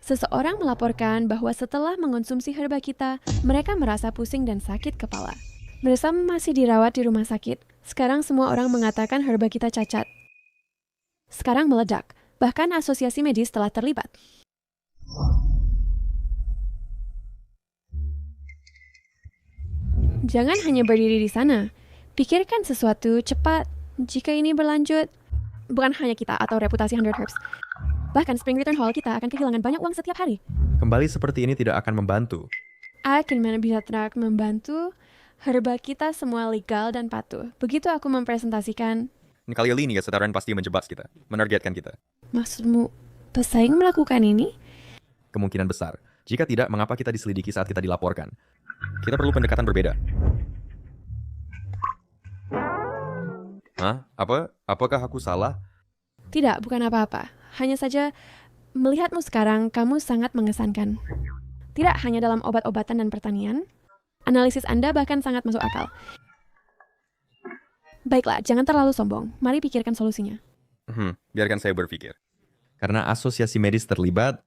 Seseorang melaporkan bahwa setelah mengonsumsi herba kita, mereka merasa pusing dan sakit kepala. Mereka masih dirawat di rumah sakit. Sekarang semua orang mengatakan herba kita cacat. Sekarang meledak. Bahkan asosiasi medis telah terlibat. Jangan hanya berdiri di sana. Pikirkan sesuatu cepat. Jika ini berlanjut, bukan hanya kita atau reputasi 100 Herbs. Bahkan Spring Return Hall kita akan kehilangan banyak uang setiap hari. Kembali seperti ini tidak akan membantu. Akan bisa tidak membantu. Herba kita semua legal dan patuh. Begitu aku mempresentasikan. Kali ini kesetaraan pasti menjebak kita, menargetkan kita. Maksudmu, pesaing melakukan ini? Kemungkinan besar. Jika tidak, mengapa kita diselidiki saat kita dilaporkan? Kita perlu pendekatan berbeda. Hah? Apakah aku salah? Tidak, bukan apa-apa. Hanya saja, melihatmu sekarang, kamu sangat mengesankan. Tidak hanya dalam obat-obatan dan pertanian, analisis Anda bahkan sangat masuk akal. Baiklah, jangan terlalu sombong. Mari pikirkan solusinya. Biarkan saya berpikir. Karena asosiasi medis terlibat,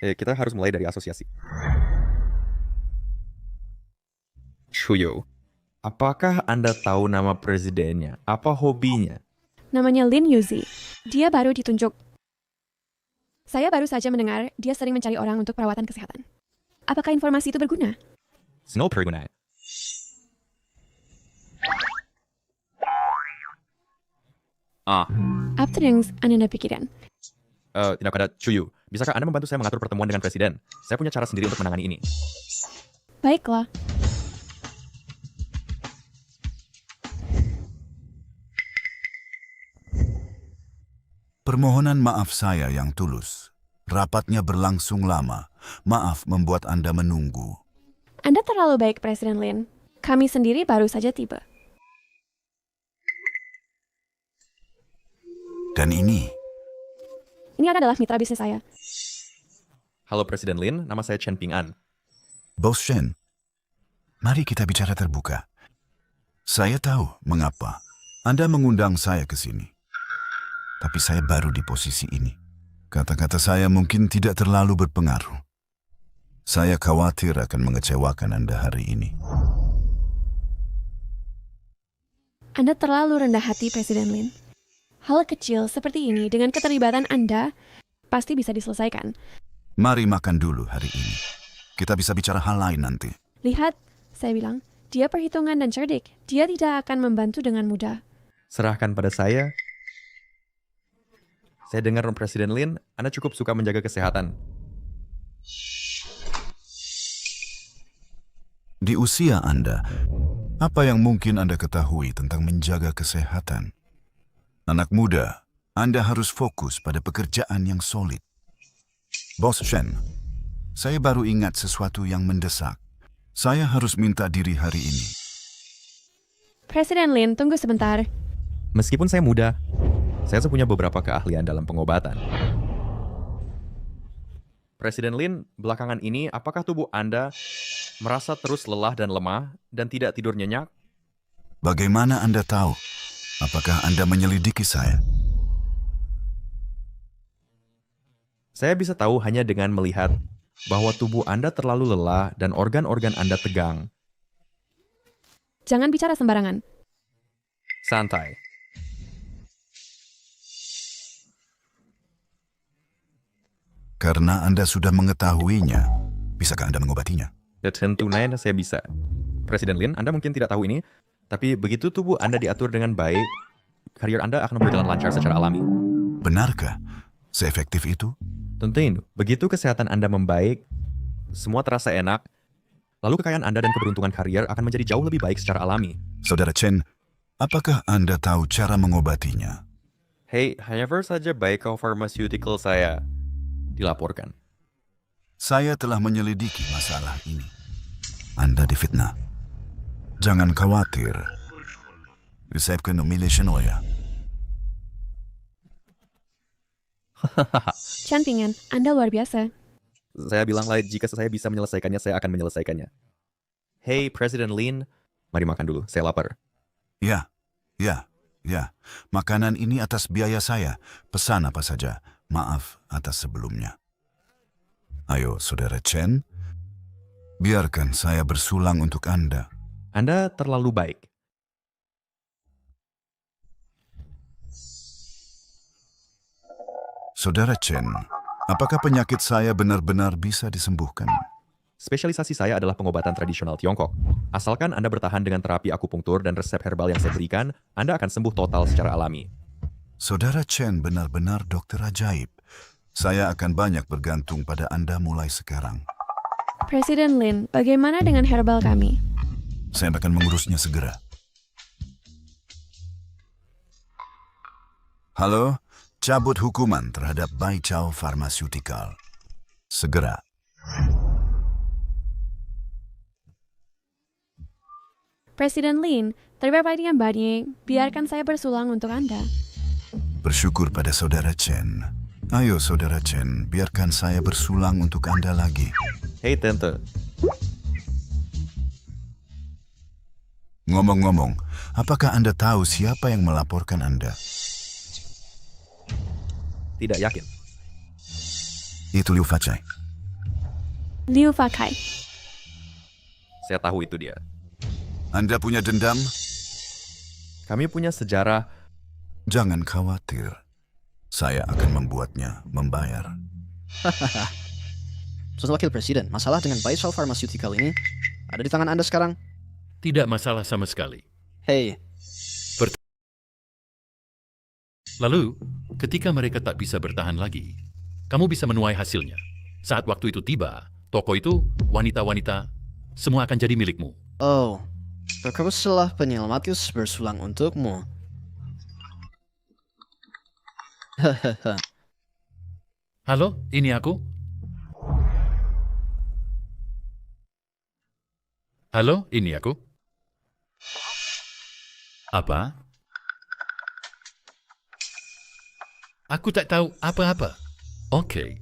kita harus mulai dari asosiasi. Shuyo, apakah Anda tahu nama presidennya? Apa hobinya? Namanya Lin Yuzi. Dia baru ditunjuk. Saya baru saja mendengar dia sering mencari orang untuk perawatan kesehatan. Apakah informasi itu berguna? Snow berguna. Apa yang Anda pikirkan? Tidak ada Chuyu. Bisakah Anda membantu saya mengatur pertemuan dengan Presiden? Saya punya cara sendiri untuk menangani ini. Baiklah. Permohonan maaf saya yang tulus. Rapatnya berlangsung lama. Maaf membuat Anda menunggu. Anda terlalu baik, Presiden Lin. Kami sendiri baru saja tiba. Dan ini, Ini adalah mitra bisnis saya. Halo Presiden Lin, nama saya Chen Ping-an. Bos Shen, mari kita bicara terbuka. Saya tahu mengapa Anda mengundang saya ke sini. Tapi saya baru di posisi ini. Kata-kata saya mungkin tidak terlalu berpengaruh. Saya khawatir akan mengecewakan Anda hari ini. Anda terlalu rendah hati, Presiden Lin. Hal kecil seperti ini dengan keterlibatan Anda pasti bisa diselesaikan. Mari makan dulu hari ini. Kita bisa bicara hal lain nanti. Lihat, saya bilang, dia perhitungan dan cerdik. Dia tidak akan membantu dengan mudah. Serahkan pada saya. Saya dengar Presiden Lin, Anda cukup suka menjaga kesehatan. Di usia Anda, apa yang mungkin Anda ketahui tentang menjaga kesehatan? Anak muda, Anda harus fokus pada pekerjaan yang solid. Bos Shen, saya baru ingat sesuatu yang mendesak. Saya harus minta diri hari ini. Presiden Lin, tunggu sebentar. Meskipun saya muda, saya punya beberapa keahlian dalam pengobatan. Presiden Lin, belakangan ini apakah tubuh Anda merasa terus lelah dan lemah dan tidak tidur nyenyak? Bagaimana Anda tahu? Apakah Anda menyelidiki saya? Saya bisa tahu hanya dengan melihat bahwa tubuh Anda terlalu lelah dan organ-organ Anda tegang. Jangan bicara sembarangan. Santai. Karena Anda sudah mengetahuinya, bisakah Anda mengobatinya? Ya tentunya saya bisa. Presiden Lin, Anda mungkin tidak tahu ini, tapi begitu tubuh Anda diatur dengan baik, karier Anda akan berjalan lancar secara alami. Benarkah? Seefektif itu? Tentunya, begitu kesehatan Anda membaik, semua terasa enak, lalu kekayaan Anda dan keberuntungan karier akan menjadi jauh lebih baik secara alami. Saudara Chen, apakah Anda tahu cara mengobatinya? Hey, however saja baik pharmaceutical saya dilaporkan. Saya telah menyelidiki masalah ini. Anda difitnah. Jangan khawatir. Resepkan nomination Oya. Chen Ping-an, Anda luar biasa. Saya bilang lah, jika saya bisa menyelesaikannya, saya akan menyelesaikannya. Hey, Presiden Lin, mari makan dulu, saya lapar. Ya. Makanan ini atas biaya saya. Pesan apa saja. Maaf atas sebelumnya. Ayo, Saudara Chen. Biarkan saya bersulang untuk Anda. Anda terlalu baik. Saudara Chen, apakah penyakit saya benar-benar bisa disembuhkan? Spesialisasi saya adalah pengobatan tradisional Tiongkok. Asalkan Anda bertahan dengan terapi akupunktur dan resep herbal yang saya berikan, Anda akan sembuh total secara alami. Saudara Chen benar-benar dokter ajaib. Saya akan banyak bergantung pada Anda mulai sekarang. Presiden Lin, bagaimana dengan herbal kami? Saya akan mengurusnya segera. Halo, cabut hukuman terhadap Bai Chao Pharmaceutical. Segera. Presiden Lin, terima kasih yang banyak. Biarkan saya bersulang untuk Anda. Bersyukur pada Saudara Chen. Ayo, Saudara Chen, biarkan saya bersulang untuk Anda lagi. Hei, Tante. Ngomong-ngomong, apakah Anda tahu siapa yang melaporkan Anda? Tidak yakin. Itu Liu Facai. Liu Fakai. Saya tahu itu dia. Anda punya dendam? Kami punya sejarah. Jangan khawatir. Saya akan membuatnya membayar. Tuan Wakil Presiden, masalah dengan Bai Chao Pharmaceutical ini ada di tangan Anda sekarang? Tidak masalah sama sekali. Hey, Lalu, ketika mereka tak bisa bertahan lagi, kamu bisa menuai hasilnya. Saat waktu itu tiba, toko itu, wanita-wanita, semua akan jadi milikmu. Oh, toko setelah penyelamatku bersulang untukmu. Hahaha. Halo, ini aku. Halo, ini aku. Apa? Aku tak tahu apa-apa. Oke,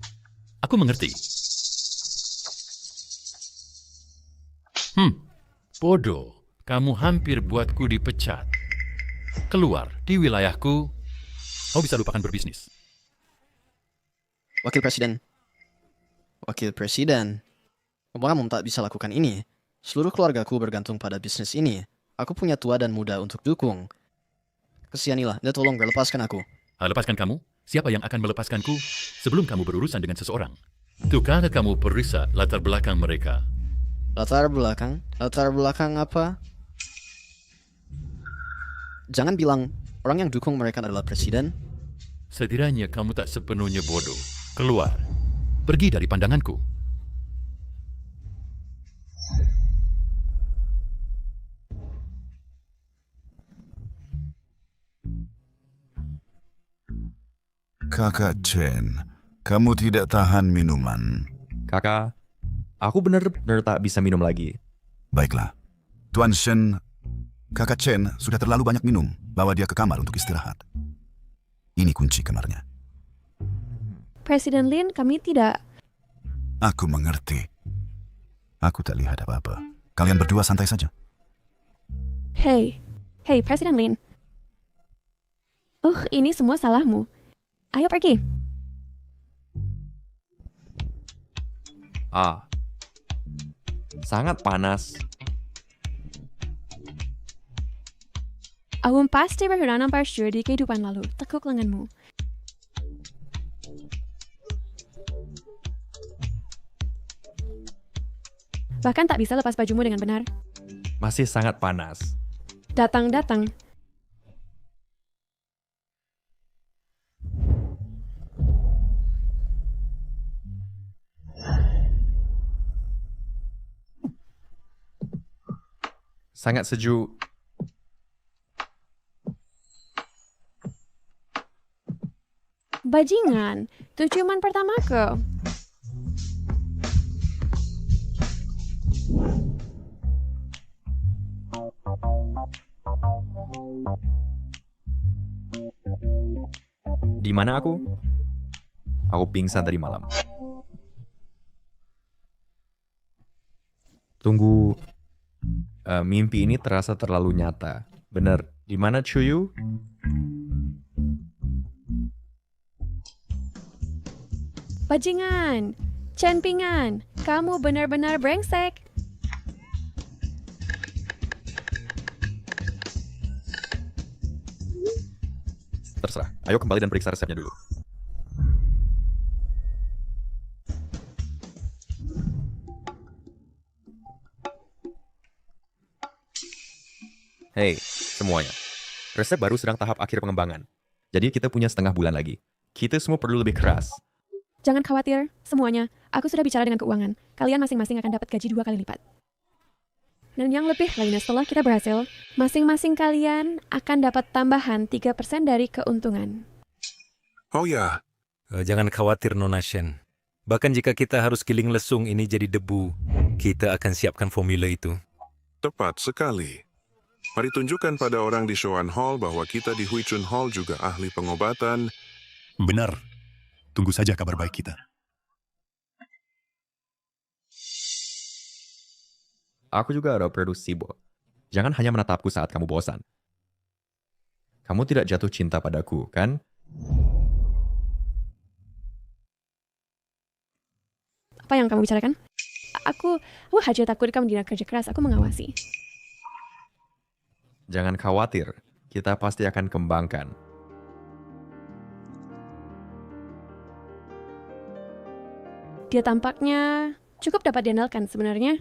aku mengerti. Bodoh. Kamu hampir buatku dipecat. Keluar di wilayahku. Kau bisa lupakan berbisnis. Wakil Presiden. Wakil Presiden. Kamu tak bisa lakukan ini. Seluruh keluargaku bergantung pada bisnis ini. Aku punya tua dan muda untuk dukung. Kesianilah, tolong lepaskan aku. Lepaskan kamu? Siapa yang akan melepaskanku sebelum kamu berurusan dengan seseorang? Itu karena kamu periksa latar belakang mereka. Latar belakang? Latar belakang apa? Jangan bilang orang yang dukung mereka adalah presiden. Setidaknya kamu tak sepenuhnya bodoh. Keluar. Pergi dari pandanganku. Kakak Chen, kamu tidak tahan minuman. Kakak, aku benar-benar tak bisa minum lagi. Baiklah. Tuan Shen, Kakak Chen sudah terlalu banyak minum. Bawa dia ke kamar untuk istirahat. Ini kunci kamarnya. Presiden Lin, kami tidak... Aku mengerti. Aku tak lihat apa-apa. Kalian berdua santai saja. Hey, Presiden Lin. Ini semua salahmu. Ayo pergi. Sangat panas. Aku pasti berhendak parsyur di kehidupan lalu. Tekuk lenganmu. Bahkan tak bisa lepas bajumu dengan benar. Masih sangat panas. Datang. Sangat sejuk. Bajingan, itu ciuman pertamaku. Di mana aku? Aku pingsan tadi malam. Tunggu. Mimpi ini terasa terlalu nyata. Bener, di mana Chuyu? Bajingan, Chen Pingan, kamu benar-benar brengsek. Terserah, ayo kembali dan periksa resepnya dulu. Hei, semuanya. Resep baru sedang tahap akhir pengembangan. Jadi kita punya setengah bulan lagi. Kita semua perlu lebih keras. Jangan khawatir, semuanya. Aku sudah bicara dengan keuangan. Kalian masing-masing akan dapat gaji 2 kali lipat. Dan yang lebih lainnya, setelah kita berhasil, masing-masing kalian akan dapat tambahan 3% dari keuntungan. Oh ya. Jangan khawatir, Nona Shen. Bahkan jika kita harus giling lesung ini jadi debu, kita akan siapkan formula itu. Tepat sekali. Mari tunjukkan pada orang di Shoan Hall bahwa kita di Huichun Hall juga ahli pengobatan. Benar. Tunggu saja kabar baik kita. Aku juga ada produksi, Bo. Jangan hanya menatapku saat kamu bosan. Kamu tidak jatuh cinta padaku, kan? Apa yang kamu bicarakan? Aku hanya takut kamu tidak kerja keras. Aku mengawasi. Jangan khawatir, kita pasti akan kembangkan. Dia tampaknya cukup dapat diandalkan sebenarnya.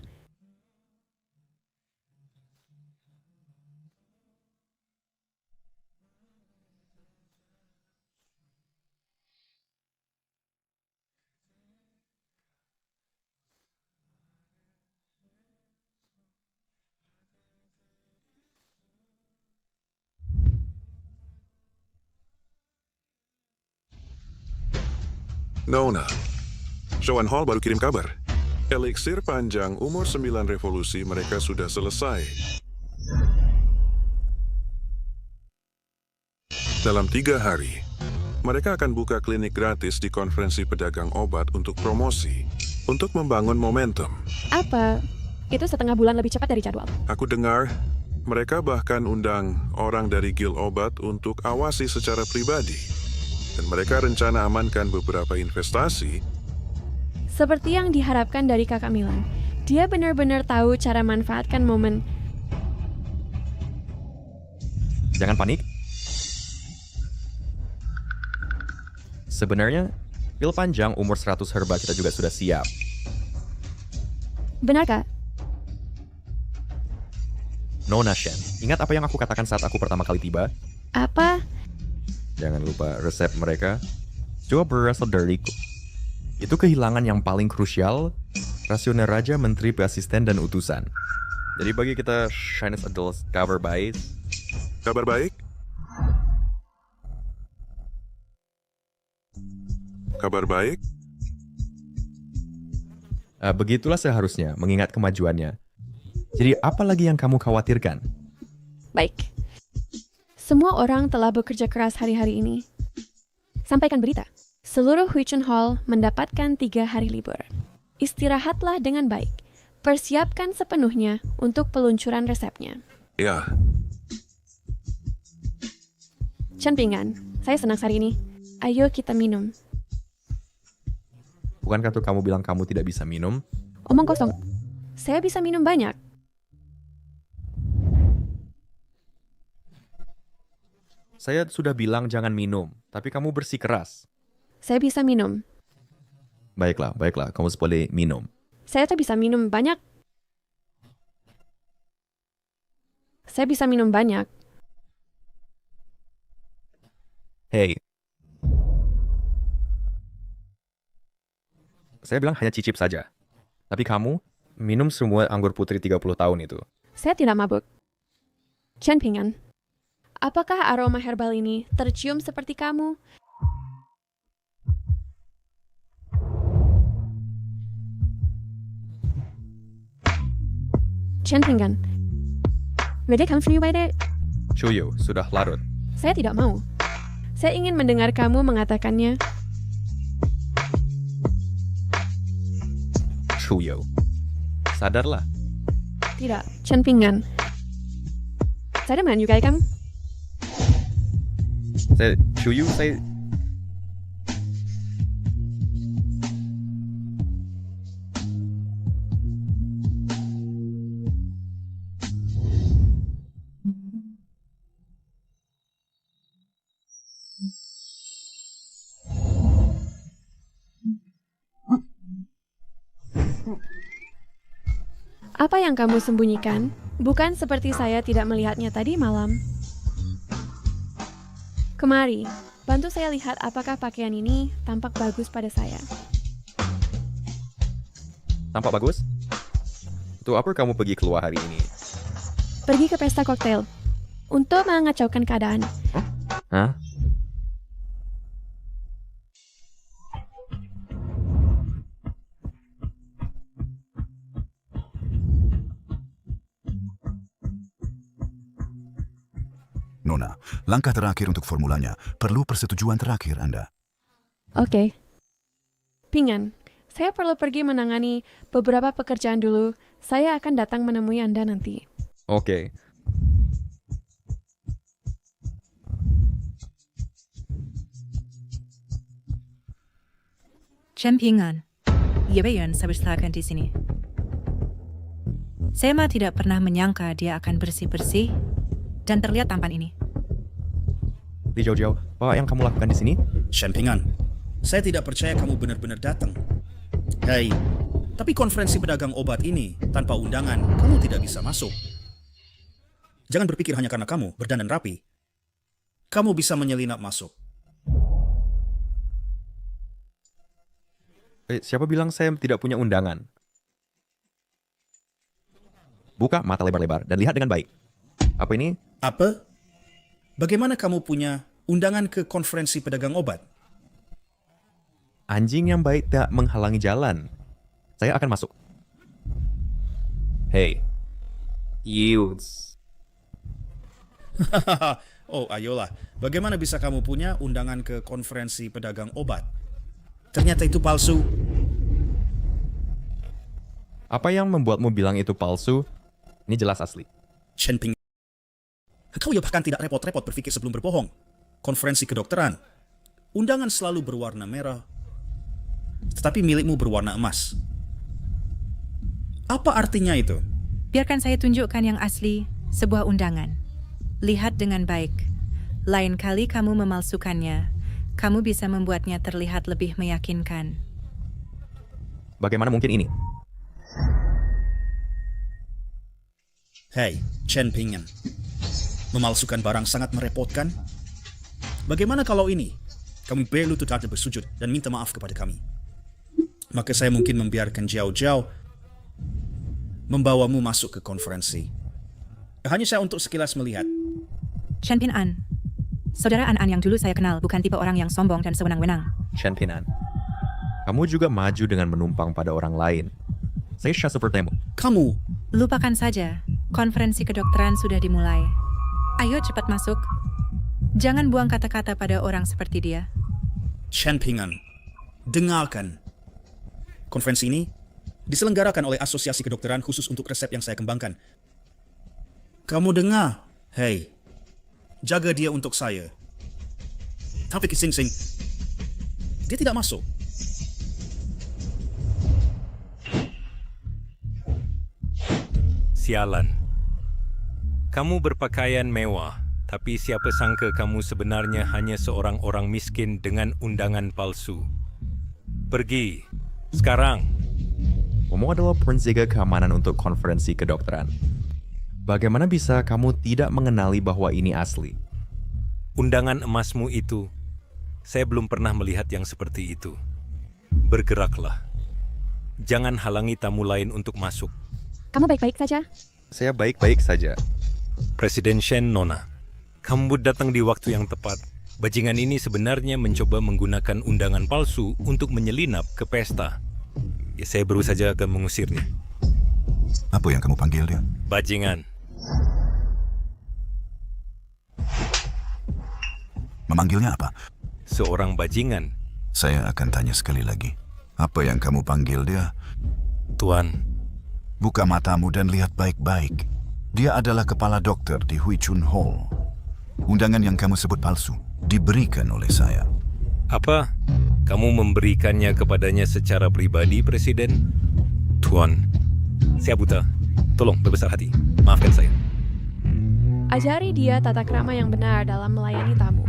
Nona, Shawan Hall baru kirim kabar. Eliksir panjang umur 9 revolusi mereka sudah selesai. Dalam 3 hari, mereka akan buka klinik gratis di konferensi pedagang obat untuk promosi, untuk membangun momentum. Apa? Itu setengah bulan lebih cepat dari jadwal. Aku dengar, mereka bahkan undang orang dari Guild Obat untuk awasi secara pribadi. Dan mereka rencana amankan beberapa investasi. Seperti yang diharapkan dari kakak Milan, dia benar-benar tahu cara manfaatkan momen. Jangan panik. Sebenarnya, pil panjang umur 100 herba kita juga sudah siap. Benar, Kak? Nona Shen, ingat apa yang aku katakan saat aku pertama kali tiba? Apa? Jangan lupa resep mereka. Juga berasal dariku. Itu kehilangan yang paling krusial, rasioner raja, menteri, asisten, dan utusan. Jadi bagi kita Chinese adults, kabar baik. Kabar baik? Kabar baik? Begitulah seharusnya, mengingat kemajuannya. Jadi apa lagi yang kamu khawatirkan? Baik. Semua orang telah bekerja keras hari-hari ini. Sampaikan berita. Seluruh Huichun Hall mendapatkan 3 hari libur. Istirahatlah dengan baik. Persiapkan sepenuhnya untuk peluncuran resepnya. Ya. Chen Pingan, saya senang hari ini. Ayo kita minum. Bukankah tuh kamu bilang kamu tidak bisa minum? Omong kosong. Saya bisa minum banyak. Saya sudah bilang jangan minum, tapi kamu bersikeras. Saya bisa minum. Baiklah, kamu boleh minum. Saya tuh bisa minum banyak. Saya bisa minum banyak. Hey. Saya bilang hanya cicip saja. Tapi kamu minum semua anggur putri 30 tahun itu. Saya tidak mabuk. Chen Pingan, apakah aroma herbal ini tercium seperti kamu? Chen Pingan, Wedek kamu Wedek? Chuyo, sudah larut. Saya tidak mau. Saya ingin mendengar kamu mengatakannya. Chuyo, sadarlah. Tidak, Chen Pingan. Saya menyukai kamu. Chuyo, saya... Apa yang kamu sembunyikan? Bukan seperti saya tidak melihatnya tadi malam. Kemari, bantu saya lihat apakah pakaian ini tampak bagus pada saya. Tampak bagus? Untuk apa kamu pergi keluar hari ini? Pergi ke pesta koktail. Untuk mengacaukan keadaan. Hah? Nona, langkah terakhir untuk formulanya. Perlu persetujuan terakhir Anda. Oke. Pingan, saya perlu pergi menangani beberapa pekerjaan dulu. Saya akan datang menemui Anda nanti. Oke. Chen Pingan, Yuan saya bersilakan di sini. Saya mah tidak pernah menyangka dia akan bersih-bersih dan terlihat tampan ini. Li Jiao, apa yang kamu lakukan di sini? Chen Pingan, saya tidak percaya kamu benar-benar datang. Hei, tapi konferensi pedagang obat ini tanpa undangan, kamu tidak bisa masuk. Jangan berpikir hanya karena kamu berdandan rapi. Kamu bisa menyelinap masuk. Siapa bilang saya tidak punya undangan? Buka mata lebar-lebar dan lihat dengan baik. Apa ini? Apa? Bagaimana kamu punya undangan ke konferensi pedagang obat? Anjing yang baik tak menghalangi jalan. Saya akan masuk. Hey. Yields. Oh, ayolah. Bagaimana bisa kamu punya undangan ke konferensi pedagang obat? Ternyata itu palsu. Apa yang membuatmu bilang itu palsu? Ini jelas asli. Chen Ping. Kau ya bahkan tidak repot-repot berpikir sebelum berbohong. Konferensi kedokteran. Undangan selalu berwarna merah, tetapi milikmu berwarna emas. Apa artinya itu? Biarkan saya tunjukkan yang asli, sebuah undangan. Lihat dengan baik. Lain kali kamu memalsukannya, kamu bisa membuatnya terlihat lebih meyakinkan. Bagaimana mungkin ini? Hei, Chen Pingyan. Memalsukan barang sangat merepotkan. Bagaimana kalau ini? Kamu berlutut dan bersujud dan minta maaf kepada kami. Maka saya mungkin membiarkan Jiao Jiao membawamu masuk ke konferensi. Hanya saya untuk sekilas melihat. Chen Pin An. Saudara An yang dulu saya kenal bukan tipe orang yang sombong dan sewenang-wenang. Chen Pinan. Kamu juga maju dengan menumpang pada orang lain. Saya syah sepertimu. Kamu. Lupakan saja. Konferensi kedokteran sudah dimulai. Ayo cepat masuk. Jangan buang kata-kata pada orang seperti dia. Chen Pingyan, dengarkan. Konferensi ini diselenggarakan oleh Asosiasi Kedokteran khusus untuk resep yang saya kembangkan. Kamu dengar? Hei, jaga dia untuk saya. Tapi Sing Sing, dia tidak masuk. Sialan. Kamu berpakaian mewah, tapi siapa sangka kamu sebenarnya hanya seorang orang miskin dengan undangan palsu. Pergi. Sekarang. Momo adalah penjaga keamanan untuk konferensi kedokteran. Bagaimana bisa kamu tidak mengenali bahwa ini asli? Undangan emasmu itu, saya belum pernah melihat yang seperti itu. Bergeraklah. Jangan halangi tamu lain untuk masuk. Kamu baik-baik saja? Saya baik-baik saja. Presiden Shen, Nona. Kamu datang di waktu yang tepat. Bajingan ini sebenarnya mencoba menggunakan undangan palsu untuk menyelinap ke pesta. Ya, saya baru saja akan mengusirnya. Apa yang kamu panggil dia? Bajingan. Memanggilnya apa? Seorang bajingan. Saya akan tanya sekali lagi. Apa yang kamu panggil dia? Tuan. Buka matamu dan lihat baik-baik. Dia adalah kepala dokter di Hui Chun Hall. Undangan yang kamu sebut palsu diberikan oleh saya. Apa? Kamu memberikannya kepadanya secara pribadi, Presiden? Tuan, saya buta. Tolong berbesar hati. Maafkan saya. Ajari dia tata krama yang benar dalam melayani tamu.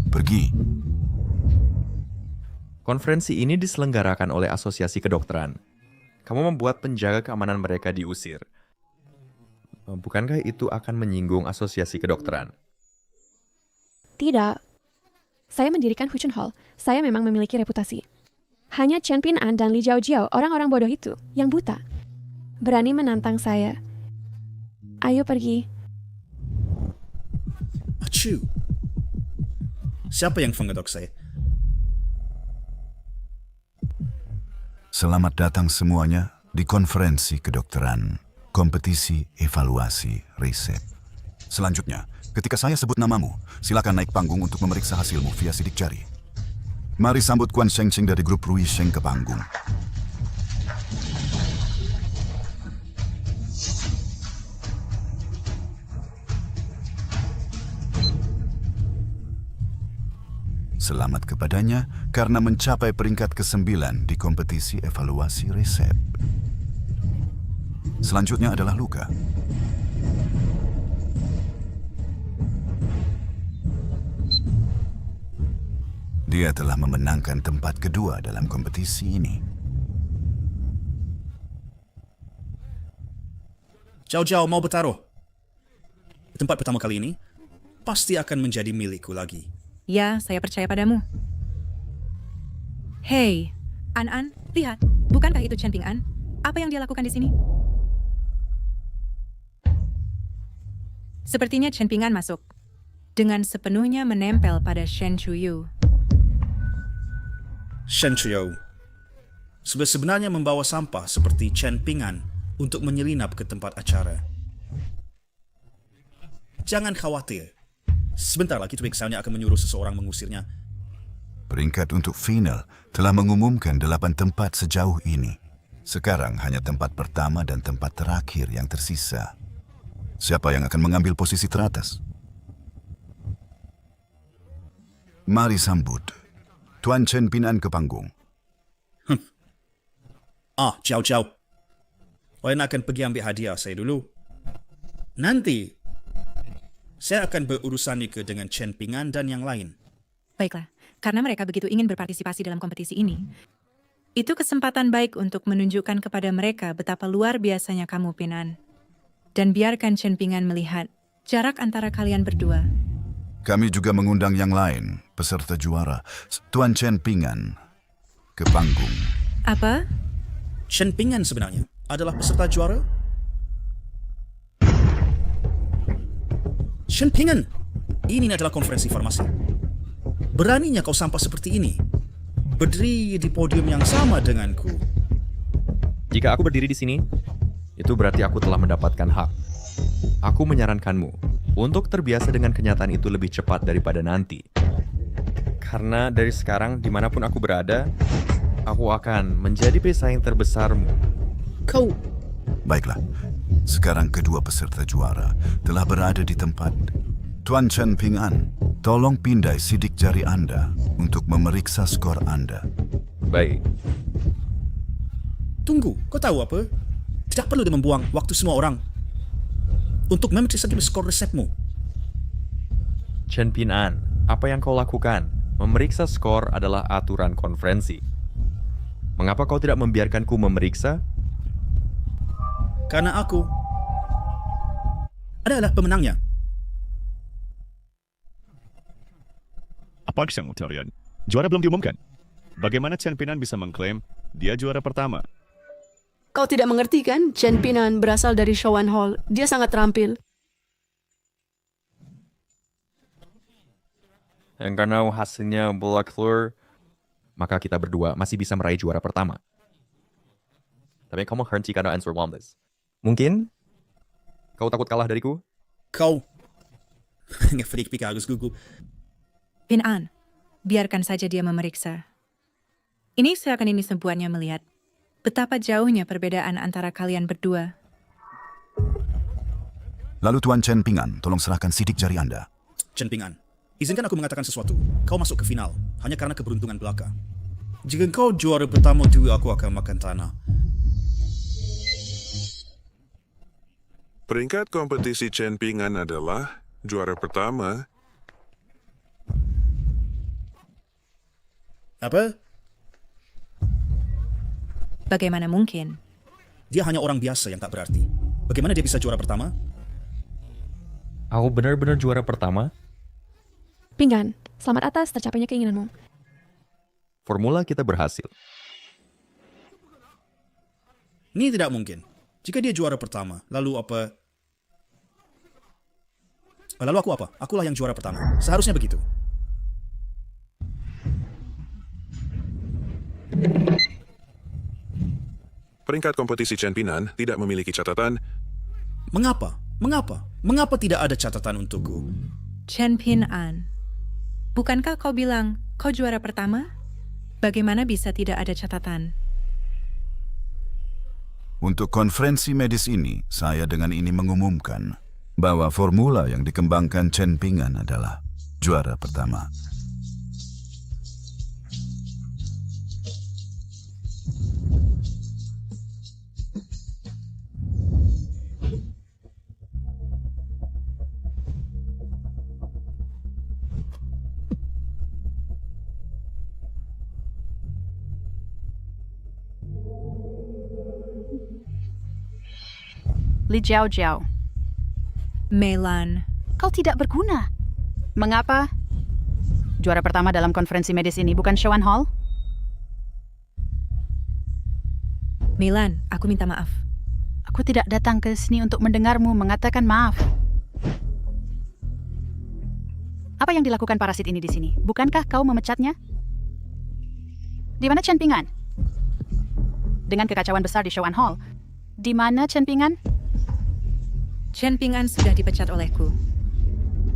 Pergi. Konferensi ini diselenggarakan oleh Asosiasi Kedokteran. Kamu membuat penjaga keamanan mereka diusir. Bukankah itu akan menyinggung Asosiasi Kedokteran? Tidak. Saya mendirikan Hui Chun Hall. Saya memang memiliki reputasi. Hanya Chen Pin An dan Li Jiao Jiao, orang-orang bodoh itu, yang buta. Berani menantang saya. Ayo pergi. Acu. Siapa yang mengetok saya? Selamat datang semuanya di konferensi kedokteran, kompetisi evaluasi riset. Selanjutnya, ketika saya sebut namamu, silakan naik panggung untuk memeriksa hasilmu via sidik jari. Mari sambut Guan Shengqing dari grup Rui Sheng ke panggung. Selamat kepadanya karena mencapai peringkat ke-9 di kompetisi evaluasi resep. Selanjutnya adalah Luka. Dia telah memenangkan tempat kedua dalam kompetisi ini. Jiao Jiao mau bertaruh. Tempat pertama kali ini pasti akan menjadi milikku lagi. Ya, saya percaya padamu. Hei, An, lihat. Bukankah itu Chen Ping An? Apa yang dia lakukan di sini? Sepertinya Chen Ping An masuk. Dengan sepenuhnya menempel pada Shen Chuyu. Shen Chiu sebenarnya membawa sampah seperti Chen Pingan untuk menyelinap ke tempat acara. Jangan khawatir. Sebentar lagi Twig Soundnya akan menyuruh seseorang mengusirnya. Peringkat untuk final telah mengumumkan 8 tempat sejauh ini. Sekarang hanya tempat pertama dan tempat terakhir yang tersisa. Siapa yang akan mengambil posisi teratas? Mari sambut Tuan Chen Pinan ke panggung. Ciao. Kalian akan pergi ambil hadiah saya dulu. Nanti, saya akan berurusan dengan Chen Pingan dan yang lain. Baiklah, karena mereka begitu ingin berpartisipasi dalam kompetisi ini, itu kesempatan baik untuk menunjukkan kepada mereka betapa luar biasanya kamu, Pinan. Dan biarkan Chen Pingan melihat jarak antara kalian berdua. Kami juga mengundang yang lain, peserta juara, Tuan Chen Pingan, ke panggung. Apa? Chen Pingan sebenarnya adalah peserta juara? Chen Pingan, ini adalah konferensi farmasi. Beraninya kau sampah seperti ini, berdiri di podium yang sama denganku. Jika aku berdiri di sini, itu berarti aku telah mendapatkan hak. Aku menyarankanmu untuk terbiasa dengan kenyataan itu lebih cepat daripada nanti. Karena dari sekarang, dimanapun aku berada, aku akan menjadi pesaing terbesarmu. Kau... Baiklah, sekarang kedua peserta juara telah berada di tempat. Tuan Chen Pingan, tolong pindai sidik jari Anda untuk memeriksa skor Anda. Baik. Tunggu, kau tahu apa? Tidak perlu membuang waktu semua orang untuk memeriksa skor resepmu. Chen Pinan, apa yang kau lakukan? Memeriksa skor adalah aturan konferensi. Mengapa kau tidak membiarkanku memeriksa? Karena aku adalah pemenangnya. Apa yang kalian? Juara belum diumumkan. Bagaimana Chen Pinan bisa mengklaim dia juara pertama? Kau tidak mengerti kan? Chen Pinan berasal dari Showan Hall. Dia sangat terampil. Dan karena hasilnya bola keluar, maka kita berdua masih bisa meraih juara pertama. Tapi kamu hentikan answer Wambles. Mungkin kau takut kalah dariku? Kau nge-freak harus gugup. Pinan, biarkan saja dia memeriksa. Ini seakan ini sebuahnya melihat betapa jauhnya perbedaan antara kalian berdua. Lalu Tuan Chen Pingan, tolong serahkan sidik jari Anda. Chen Pingan, izinkan aku mengatakan sesuatu. Kau masuk ke final hanya karena keberuntungan belaka. Jika kau juara pertama dulu, aku akan makan tanah. Peringkat kompetisi Chen Pingan adalah juara pertama. Apa? Bagaimana mungkin? Dia hanya orang biasa yang tak berarti. Bagaimana dia bisa juara pertama? Aku benar-benar juara pertama? Pingan, selamat atas tercapainya keinginanmu. Formula kita berhasil. Ini tidak mungkin. Jika dia juara pertama, lalu apa? Lalu aku apa? Akulah yang juara pertama. Seharusnya begitu. Peringkat kompetisi Chen Pinan tidak memiliki catatan. Mengapa? Mengapa tidak ada catatan untukku? Chen Pinan, bukankah kau bilang kau juara pertama? Bagaimana bisa tidak ada catatan? Untuk konferensi medis ini, saya dengan ini mengumumkan bahwa formula yang dikembangkan Chen Pingan adalah juara pertama. Li Jiao Jiao. Meilan. Kau tidak berguna. Mengapa? Juara pertama dalam konferensi medis ini bukan Showan Hall? Meilan, aku minta maaf. Aku tidak datang ke sini untuk mendengarmu mengatakan maaf. Apa yang dilakukan parasit ini di sini? Bukankah kau memecatnya? Di mana Chen Pingan? Dengan kekacauan besar di Shouan Hall. Di mana Chen Pingan? Chen Pingan sudah dipecat olehku.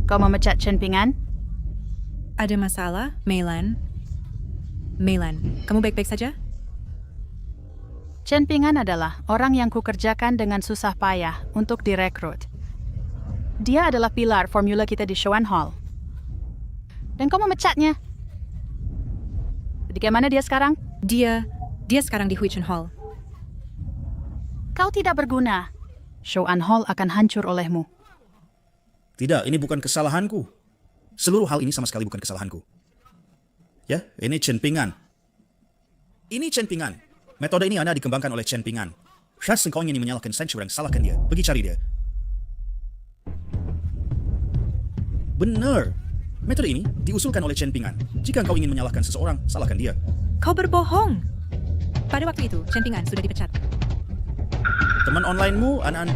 Kau memecat Chen Pingan? Ada masalah, Meilan? Meilan, kamu baik-baik saja? Chen Pingan adalah orang yang kukerjakan dengan susah payah untuk direkrut. Dia adalah pilar formula kita di Shouan Hall. Dan kau memecatnya. Di mana dia sekarang? Dia sekarang di Huichen Hall. Kau tidak berguna. Shouan Hall akan hancur olehmu. Tidak, ini bukan kesalahanku. Seluruh hal ini sama sekali bukan kesalahanku. Ya, ini Chen Pingan. Ini Chen Pingan. Metode ini Anda dikembangkan oleh Chen Pingan. Ras engkau ingin menyalahkan Sanctuary, salahkan dia. Pergi cari dia. Benar. Metode ini diusulkan oleh Chen Pingan. Jika engkau ingin menyalahkan seseorang, salahkan dia. Kau berbohong. Pada waktu itu, Chen Pingan sudah dipecat. Teman online-mu, An-An.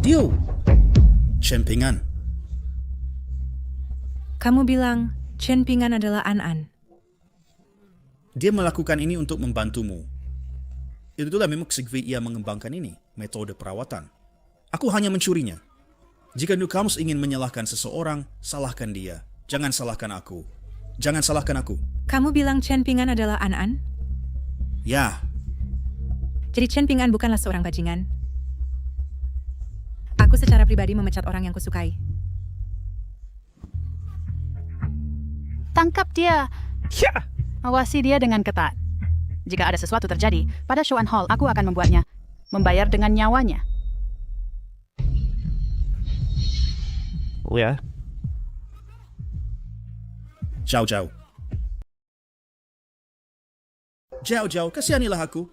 Dio. Chen Pingan. Kamu bilang Chen Pingan adalah An-An. Dia melakukan ini untuk membantumu. Itulah memang maksud ia mengembangkan ini, metode perawatan. Aku hanya mencurinya. Jika kamu ingin menyalahkan seseorang, salahkan dia. Jangan salahkan aku. Jangan salahkan aku. Kamu bilang Chen Pingan adalah An-An? Ya. Jadi Chen Pingan bukanlah seorang bajingan. Aku secara pribadi memecat orang yang kusukai. Tangkap dia. Ya. Awasi dia dengan ketat. Jika ada sesuatu terjadi, pada Shouan Hall aku akan membuatnya membayar dengan nyawanya. Oh ya? Jauh-jauh. Jauh-jauh, kasihanilah aku.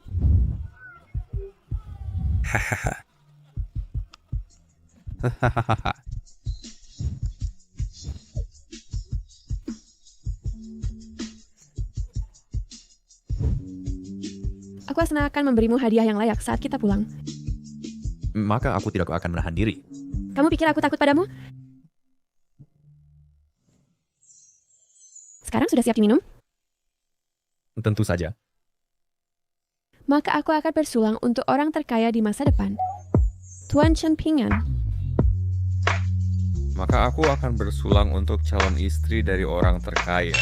Hahaha. Aku akan memberimu hadiah yang layak saat kita pulang. Maka aku tidak akan menahan diri. Kamu pikir aku takut padamu? Sekarang sudah siap diminum? Tentu saja. Maka aku akan bersulang untuk orang terkaya di masa depan. Tuan Chen Pingan. Maka aku akan bersulang untuk calon istri dari orang terkaya.